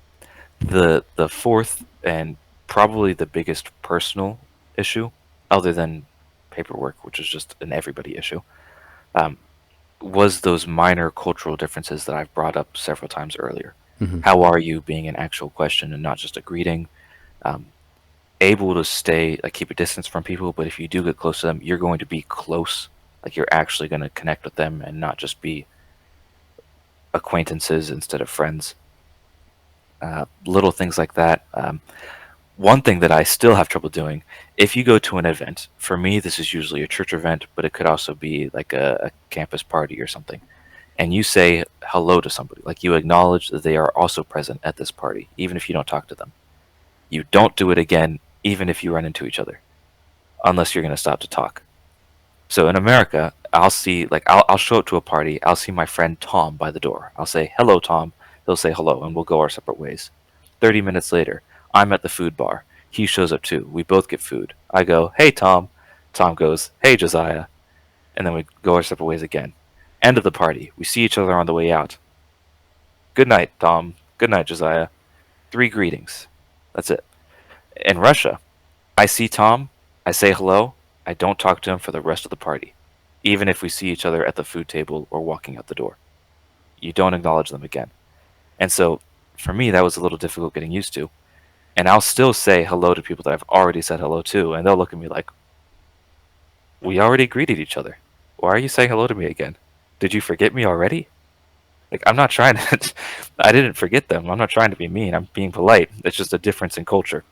the fourth and probably the biggest personal issue, other than paperwork, which is just an everybody issue, um, was those minor cultural differences that I've brought up several times earlier. mhm. How are you being an actual question and not just a greeting? Um, Able to stay, like, keep a distance from people, but if you do get close to them, you're going to be close. Like, you're actually going to connect with them and not just be acquaintances instead of friends. Little things like that. One thing that I still have trouble doing, if you go to an event, for me, this is usually a church event, but it could also be like a campus party or something, and you say hello to somebody, like you acknowledge that they are also present at this party, even if you don't talk to them. You don't do it again, even if you run into each other, unless you're going to stop to talk. So in America, I'll show up to a party. I'll see my friend Tom by the door. I'll say hello, Tom. He'll say hello, and we'll go our separate ways. 30 minutes later, I'm at the food bar. He shows up too. We both get food. I go, hey, Tom. Tom goes, hey, Josiah. And then we go our separate ways again. End of the party. We see each other on the way out. Good night, Tom. Good night, Josiah. Three greetings. That's it. In Russia, I see Tom, I say hello, I don't talk to him for the rest of the party, even if we see each other at the food table or walking out the door. You don't acknowledge them again. And so, for me, that was a little difficult getting used to. And I'll still say hello to people that I've already said hello to, and they'll look at me like, we already greeted each other. Why are you saying hello to me again? Did you forget me already? Like, I'm not trying to, I didn't forget them. I'm not trying to be mean. I'm being polite. It's just a difference in culture.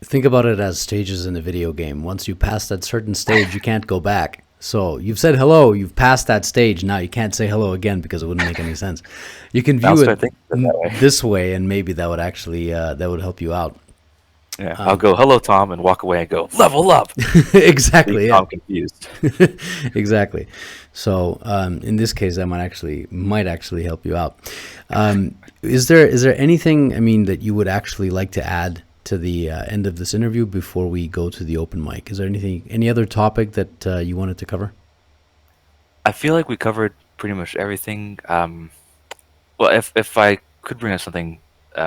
Think about it as stages in a video game. Once you pass that certain stage, you can't go back. So you've said hello, you've passed that stage. Now you can't say hello again because it wouldn't make any sense. You can I'll view it start thinking of it that way. this way, and maybe that would actually that would help you out. Yeah, I'll go hello Tom and walk away and go level up. Leave Exactly. Yeah. Tom confused. Exactly. So in this case, that might actually help you out. Is there anything, I mean, that you would actually like to add to the end of this interview before we go to the open mic? Is there any other topic that you wanted to cover? I feel like we covered pretty much everything. Well, if I could bring up something,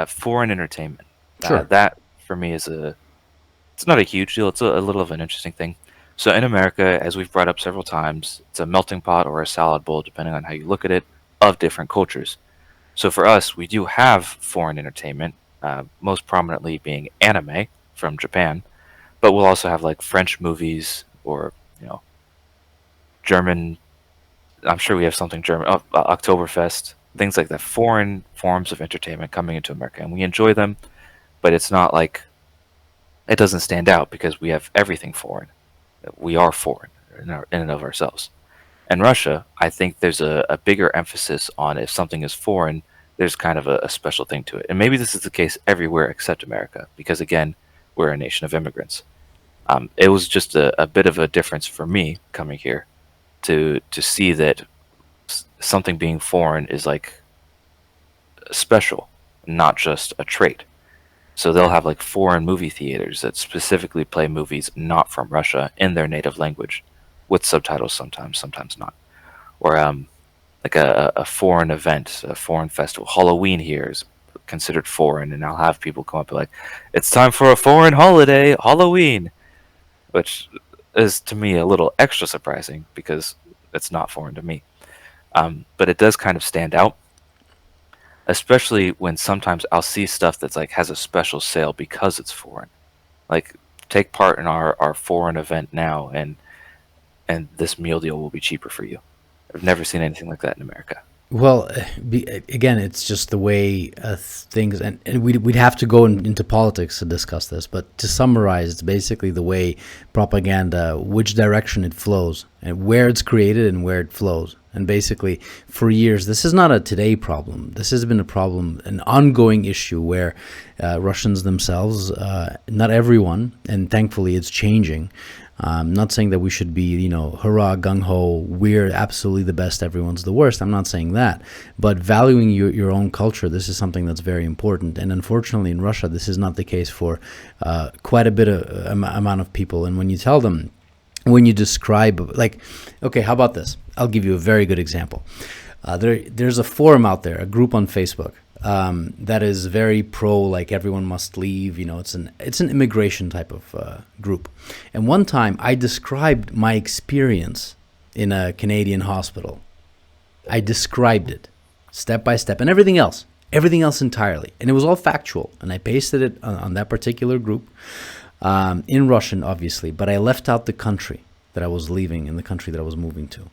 foreign entertainment, Sure. that for me is it's not a huge deal. It's a little of an interesting thing. So in America, as we've brought up several times, it's a melting pot or a salad bowl, depending on how you look at it, of different cultures. So for us, we do have foreign entertainment, most prominently being anime from Japan, but we'll also have like French movies or German. I'm sure we have something German, Oktoberfest, things like that. Foreign forms of entertainment coming into America, and we enjoy them, but it's not like it doesn't stand out because we have everything foreign. We are foreign in and of ourselves. In Russia, I think there's a bigger emphasis on if something is foreign, there's kind of a special thing to it. And maybe this is the case everywhere except America, because again, we're a nation of immigrants. It was just a bit of a difference for me coming here to see that something being foreign is like special, not just a trait. So they'll have like foreign movie theaters that specifically play movies not from Russia in their native language, with subtitles sometimes, sometimes not. Or like a foreign event, a foreign festival. Halloween here is considered foreign, and I'll have people come up and be like, "It's time for a foreign holiday, Halloween," which is to me a little extra surprising because it's not foreign to me. But it does kind of stand out, especially when sometimes I'll see stuff that's like has a special sale because it's foreign. Like take part in our foreign event now, and this meal deal will be cheaper for you. I've never seen anything like that in America. Well, again, it's just the way things, and we'd have to go into politics to discuss this. But to summarize, it's basically the way propaganda, which direction it flows, and where it's created and where it flows. And basically, for years, this is not a today problem. This has been a problem, an ongoing issue where Russians themselves, not everyone, and thankfully it's changing. I'm not saying that we should be, hurrah, gung-ho, we're absolutely the best, everyone's the worst. I'm not saying that. But valuing your own culture, this is something that's very important. And unfortunately, in Russia, this is not the case for quite a bit of amount of people. And when you tell them, when you describe, like, okay, how about this? I'll give you a very good example. There's a forum out there, a group on Facebook, that is very pro, like everyone must leave. It's an immigration type of group. And one time I described my experience in a Canadian hospital. I described it step by step and everything else entirely. And it was all factual. And I pasted it on that particular group in Russian, obviously. But I left out the country that I was leaving and the country that I was moving to.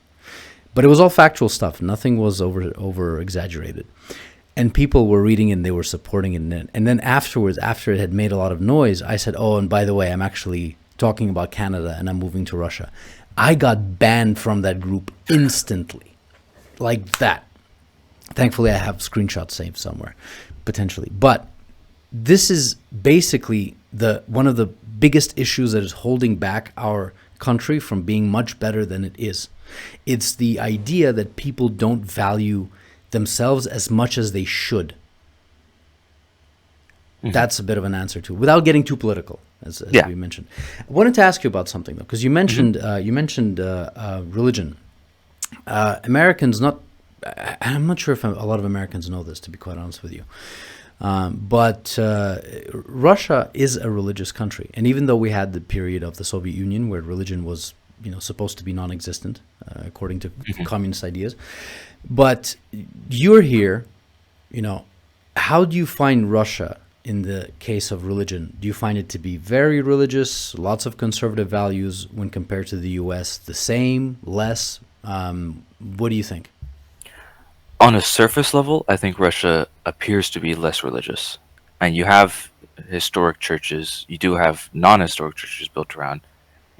But it was all factual stuff. Nothing was over exaggerated. And people were reading it and they were supporting it. And then afterwards, after it had made a lot of noise, I said, oh, and by the way, I'm actually talking about Canada and I'm moving to Russia. I got banned from that group instantly. Like that. Thankfully, I have screenshots saved somewhere, potentially. But this is basically one of the biggest issues that is holding back our country from being much better than it is. It's the idea that people don't value themselves as much as they should. Mm-hmm. That's a bit of an answer to, without getting too political, as we mentioned. I wanted to ask you about something though, because you mentioned religion. Americans, I'm not sure if a lot of Americans know this, to be quite honest with you. But Russia is a religious country, and even though we had the period of the Soviet Union where religion was, supposed to be non-existent according to communist ideas, but you're here, how do you find Russia in the case of religion? Do you find it to be very religious, lots of conservative values when compared to the U.S., the same, less? What do you think? On a surface level, I think Russia appears to be less religious. And you have historic churches, you do have non-historic churches built around,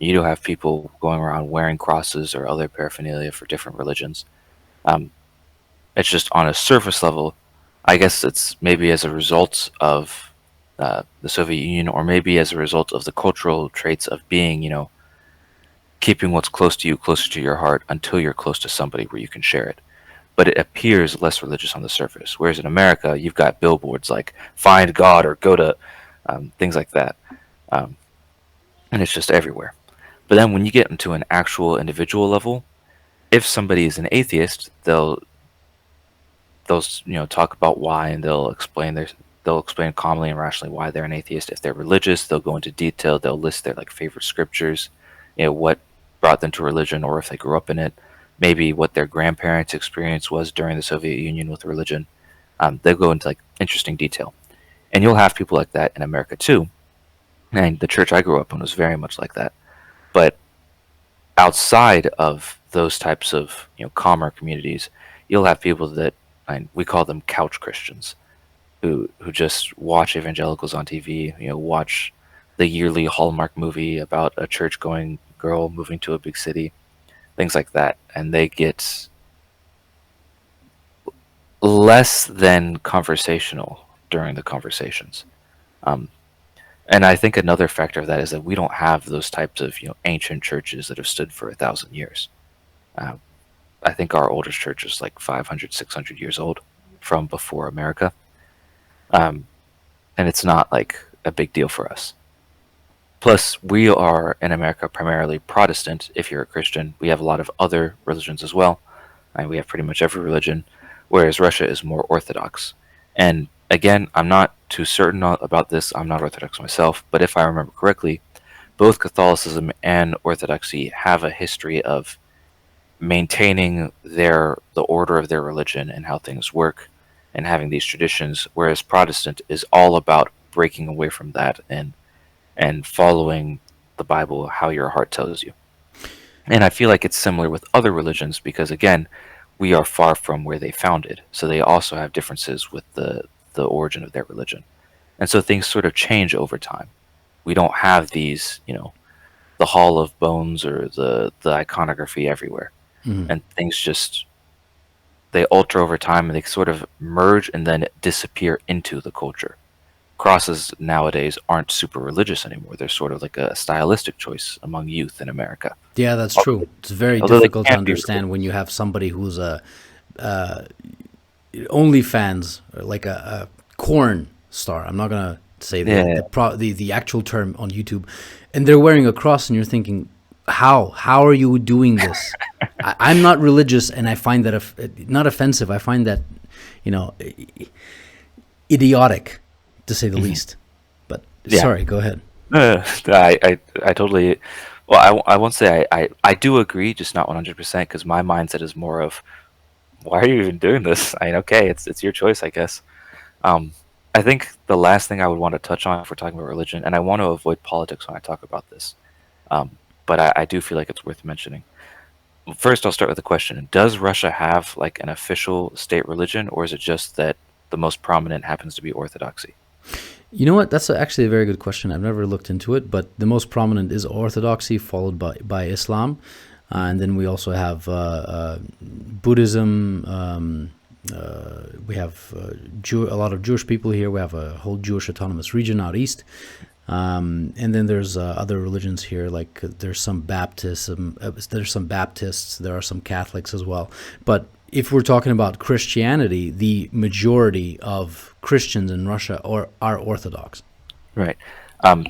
you do have people going around wearing crosses or other paraphernalia for different religions. It's just on a surface level, I guess it's maybe as a result of the Soviet Union, or maybe as a result of the cultural traits of being, keeping what's close to you closer to your heart until you're close to somebody where you can share it. But it appears less religious on the surface. Whereas in America, you've got billboards like "Find God" or "Go to," things like that, and it's just everywhere. But then when you get into an actual individual level, if somebody is an atheist, they'll talk about why, and they'll explain calmly and rationally why they're an atheist. If they're religious, they'll go into detail. They'll list their favorite scriptures. what brought them to religion, or if they grew up in it, maybe what their grandparents' experience was during the Soviet Union with religion. They'll go into like interesting detail, and you'll have people like that in America too. And the church I grew up in was very much like that. But outside of those types of calmer communities, you'll have people that, and we call them couch Christians, who just watch evangelicals on TV, watch the yearly Hallmark movie about a church going girl moving to a big city, things like that, and they get less than conversational during the conversations. Um, and I think another factor of that is that we don't have those types of ancient churches that have stood for 1,000 years. Uh, I think our oldest church is like 500, 600 years old from before America. Um, and it's not like a big deal for us. Plus, we are in America primarily Protestant. If you're a Christian, we have a lot of other religions as well. And we have pretty much every religion, whereas Russia is more Orthodox. And again, I'm not too certain about this. I'm not Orthodox myself, but if I remember correctly, both Catholicism and Orthodoxy have a history of maintaining the order of their religion and how things work and having these traditions, whereas Protestant is all about breaking away from that and following the Bible how your heart tells you. And I feel like it's similar with other religions because again, we are far from where they founded, so they also have differences with the origin of their religion. And so things sort of change over time. We don't have these, the Hall of Bones or the iconography everywhere. Mhm. And things just they alter over time and they sort of merge and then disappear into the culture. Crosses nowadays aren't super religious anymore. They're sort of like a stylistic choice among youth in America. Yeah, that's true. It's very Although they difficult to can be understand when religious. you have somebody who's a OnlyFans, or like a corn star. I'm not gonna say Yeah. the actual term on YouTube, and they're wearing a cross, and you're thinking, how are you doing this? I'm not religious, and I find that not offensive. I find that you know idiotic, to say the least. But Yeah. sorry, go ahead. I totally. Well, I won't say I do agree, just not 100%, because my mindset is more of why are you even doing this? I mean, okay, it's your choice, I guess. Um, I think the last thing I would want to touch on if we're talking about religion, and I want to avoid politics when I talk about this, um, but I do feel like it's worth mentioning. First, I'll start with a question: does Russia have like an official state religion, or is it just that the most prominent happens to be Orthodoxy? You know what? That's actually a very good question. I've never looked into it, but the most prominent is Orthodoxy, followed by Islam, and then we also have Buddhism. We have a lot of Jewish people here. We have a whole Jewish autonomous region out east, and then there's other religions here. Like there's some Baptism. There's some Baptists. There are some Catholics as well. But if we're talking about Christianity, the majority of Christians in Russia are Orthodox. Right. Um,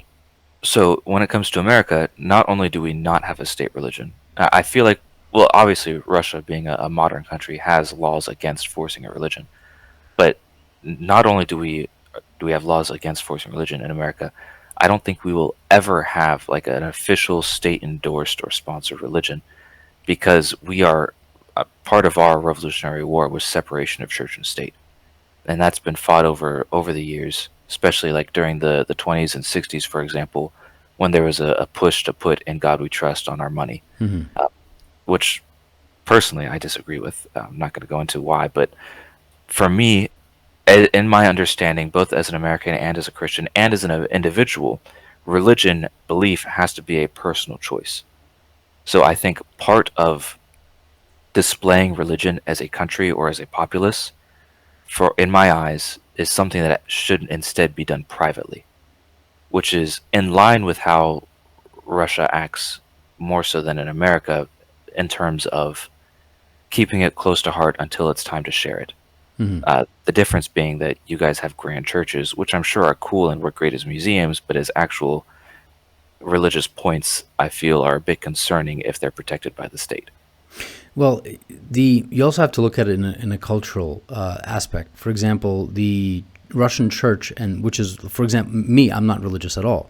so when it comes to America, not only do we not have a state religion, I feel like, well, obviously Russia being a modern country has laws against forcing a religion, but not only do we have laws against forcing religion in America, I don't think we will ever have like an official state endorsed or sponsored religion because we are part of our Revolutionary War was separation of church and state, and that's been fought over the years, especially like during the 20s and 60s, for example, when there was a push to put "In God We Trust" on our money, Hmm. which personally I disagree with. I'm not going to go into why, but for me, in my understanding, both as an American and as a Christian and as an individual, religion belief has to be a personal choice. So I think part of displaying religion as a country or as a populace, for in my eyes, is something that should instead be done privately, which is in line with how Russia acts more so than in America in terms of keeping it close to heart until it's time to share it. Hmm. The difference being that you guys have grand churches, which I'm sure are cool and work great as museums, but as actual religious points, I feel are a bit concerning if they're protected by the state. Well, you also have to look at it in a cultural aspect. For example, the Russian church, and which is, for example, me, I'm not religious at all,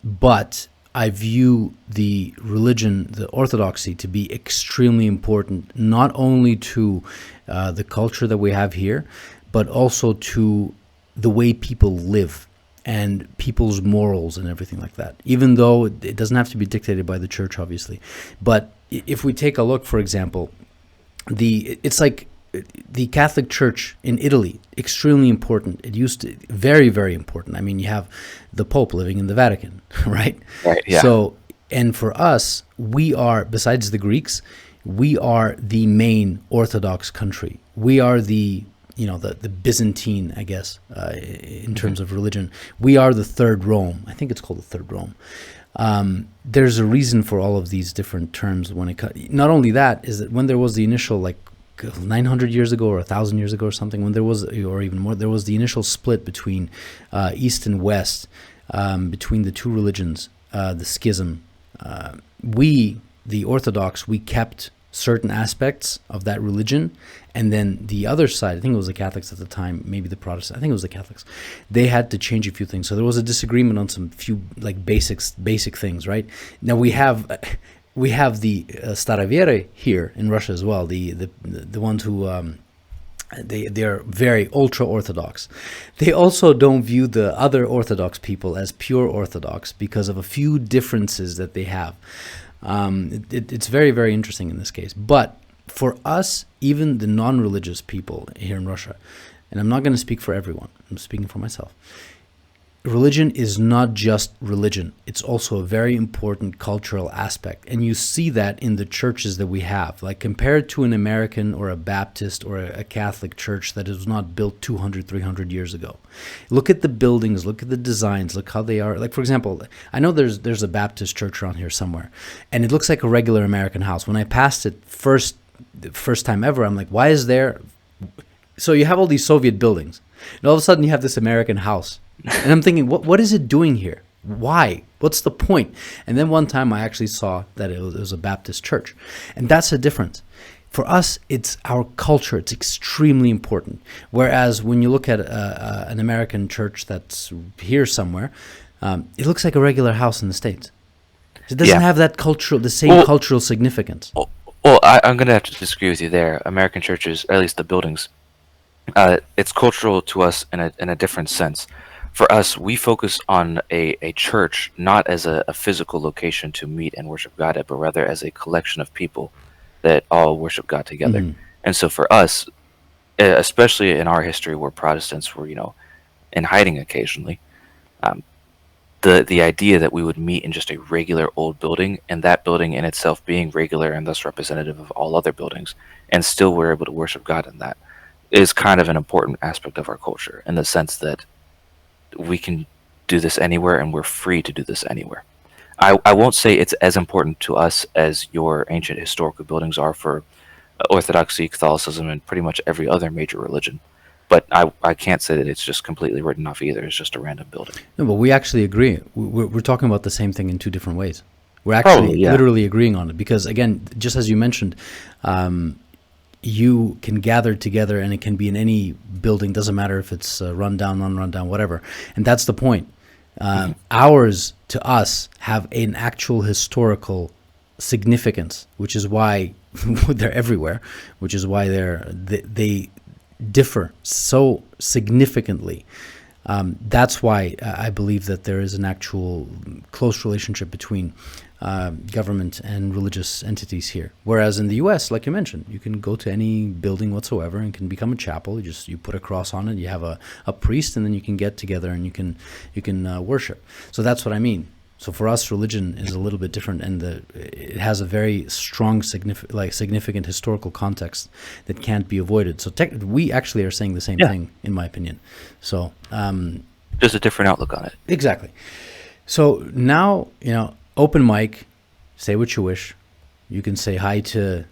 but I view the religion, the orthodoxy, to be extremely important, not only to the culture that we have here, but also to the way people live and people's morals and everything like that. Even though it doesn't have to be dictated by the church, obviously. But if we take a look, for example, it's like the Catholic Church in Italy, extremely important. It used to very, very important. I mean, you have the Pope living in the Vatican, right? Right. Yeah. So, and for us, we are, besides the Greeks, we are the main Orthodox country. We are the Byzantine, I guess, in terms of religion. We are the third Rome. I think it's called the third Rome. There's a reason for all of these different terms. Not only that, is that when there was the initial, like 900 years ago or 1,000 years ago or something, when there was, or even more, there was the initial split between East and West, between the two religions, the schism. We, the Orthodox, we kept certain aspects of that religion, and then the other side, I think it was the Catholics at the time, maybe the Protestants, I think it was the Catholics, they had to change a few things. So there was a disagreement on some few like basic things, right? Now we have the Starovere here in Russia as well, the ones who they're very ultra Orthodox. They also don't view the other Orthodox people as pure Orthodox because of a few differences that they have. It's very, very interesting in this case. But for us, even the non-religious people here in Russia, and I'm not going to speak for everyone, I'm speaking for myself, religion is not just religion. It's also a very important cultural aspect. And you see that in the churches that we have. Like compared to an American or a Baptist or a Catholic church that is not built 200, 300 years ago. Look at the buildings, look at the designs, look how they are. Like, for example, I know there's a Baptist church around here somewhere, and it looks like a regular American house. When I passed it the first time ever, I'm like, why is there... So you have all these Soviet buildings, and all of a sudden you have this American house. And I'm thinking, what is it doing here? Why? What's the point? And then one time I actually saw that it was a Baptist church. And that's the difference. For us, it's our culture. It's extremely important. Whereas when you look at an American church that's here somewhere, it looks like a regular house in the States. It doesn't have that cultural significance. Well, I'm going to have to disagree with you there. American churches, or at least the buildings, it's cultural to us in a different sense. For us, we focus on a church not as a physical location to meet and worship God at, but rather as a collection of people that all worship God together. Mm-hmm. And so for us, especially in our history where Protestants were, in hiding occasionally, the idea that we would meet in just a regular old building, and that building in itself being regular and thus representative of all other buildings, and still we're able to worship God in that, is kind of an important aspect of our culture, in the sense that we can do this anywhere and we're free to do this anywhere. I won't say it's as important to us as your ancient historical buildings are for Orthodoxy, Catholicism, and pretty much every other major religion. But I can't say that it's just completely written off either. It's just a random building. No, but we actually agree. We're talking about the same thing in two different ways. We're actually literally agreeing on it. Because, again, just as you mentioned, you can gather together, and it can be in any building. Doesn't matter if it's run down, non-run down, whatever. And that's the point. Ours, to us, have an actual historical significance, which is why they're everywhere, which is why they differ so significantly. That's why I believe that there is an actual close relationship between government and religious entities here. Whereas in the U.S., like you mentioned, you can go to any building whatsoever and can become a chapel. You put a cross on it, you have a priest, and then you can get together and you can worship. So that's what I mean. So for us, religion is a little bit different, and it has a very strong, significant historical context that can't be avoided. So we actually are saying the same thing, in my opinion. So just a different outlook on it. Exactly. So now, open mic, say what you wish. You can say hi to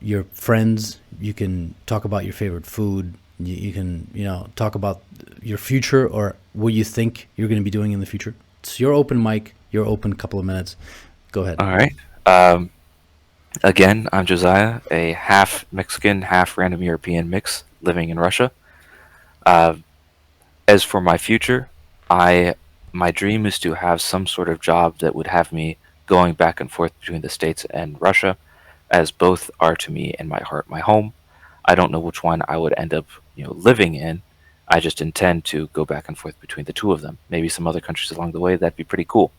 your friends. You can talk about your favorite food. You can, talk about your future or what you think you're going to be doing in the future. It's your open mic. Your open couple of minutes. Go ahead. All right. Again, I'm Josiah, a half Mexican, half random European mix living in Russia. As for my future, I My dream is to have some sort of job that would have me going back and forth between the States and Russia, as both are to me in my heart my home. I don't know which one I would end up, living in. I just intend to go back and forth between the two of them. Maybe some other countries along the way. That'd be pretty cool.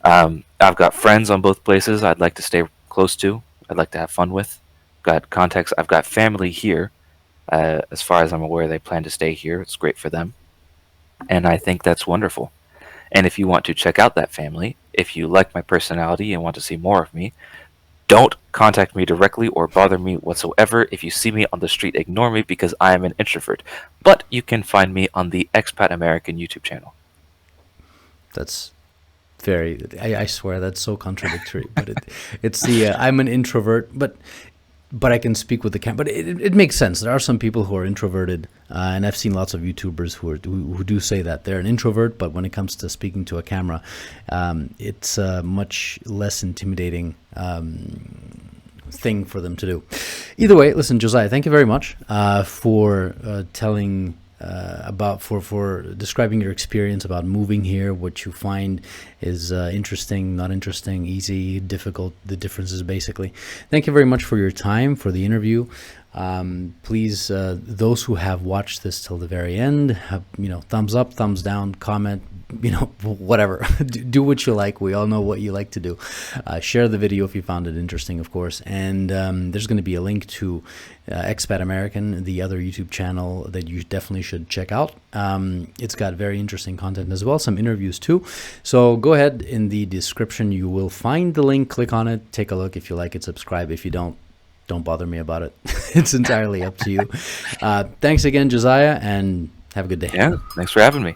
I've got friends on both places I'd like to stay close to. I'd like to have fun with. Got contacts. I've got family here. As far as I'm aware, they plan to stay here. It's great for them. And I think that's wonderful. And if you want to check out that family, if you like my personality and want to see more of me, don't contact me directly or bother me whatsoever. If you see me on the street, ignore me because I am an introvert. But you can find me on the Expat American YouTube channel. That's very. I swear that's so contradictory. But it's the I'm an introvert, but I can speak with the camera. But it makes sense. There are some people who are introverted, and I've seen lots of YouTubers who do say that they're an introvert, but when it comes to speaking to a camera, it's a much less intimidating thing for them to do. Either way, listen, Josiah, thank you very much for telling about for describing your experience about moving here, what you find is interesting, not interesting, easy, difficult, the differences basically. Thank you very much for your time, for the interview. Please, those who have watched this till the very end, have, thumbs up, thumbs down, comment, whatever. Do what you like. We all know what you like to do. Share the video if you found it interesting, of course. And there's going to be a link to Expat American, the other YouTube channel that you definitely should check out. It's got very interesting content as well, some interviews too. So go ahead, in the description you will find the link. Click on it, take a look. If you like it, subscribe. If you don't bother me about it. It's entirely up to you. Thanks again, Josiah, and have a good day. Yeah, thanks for having me.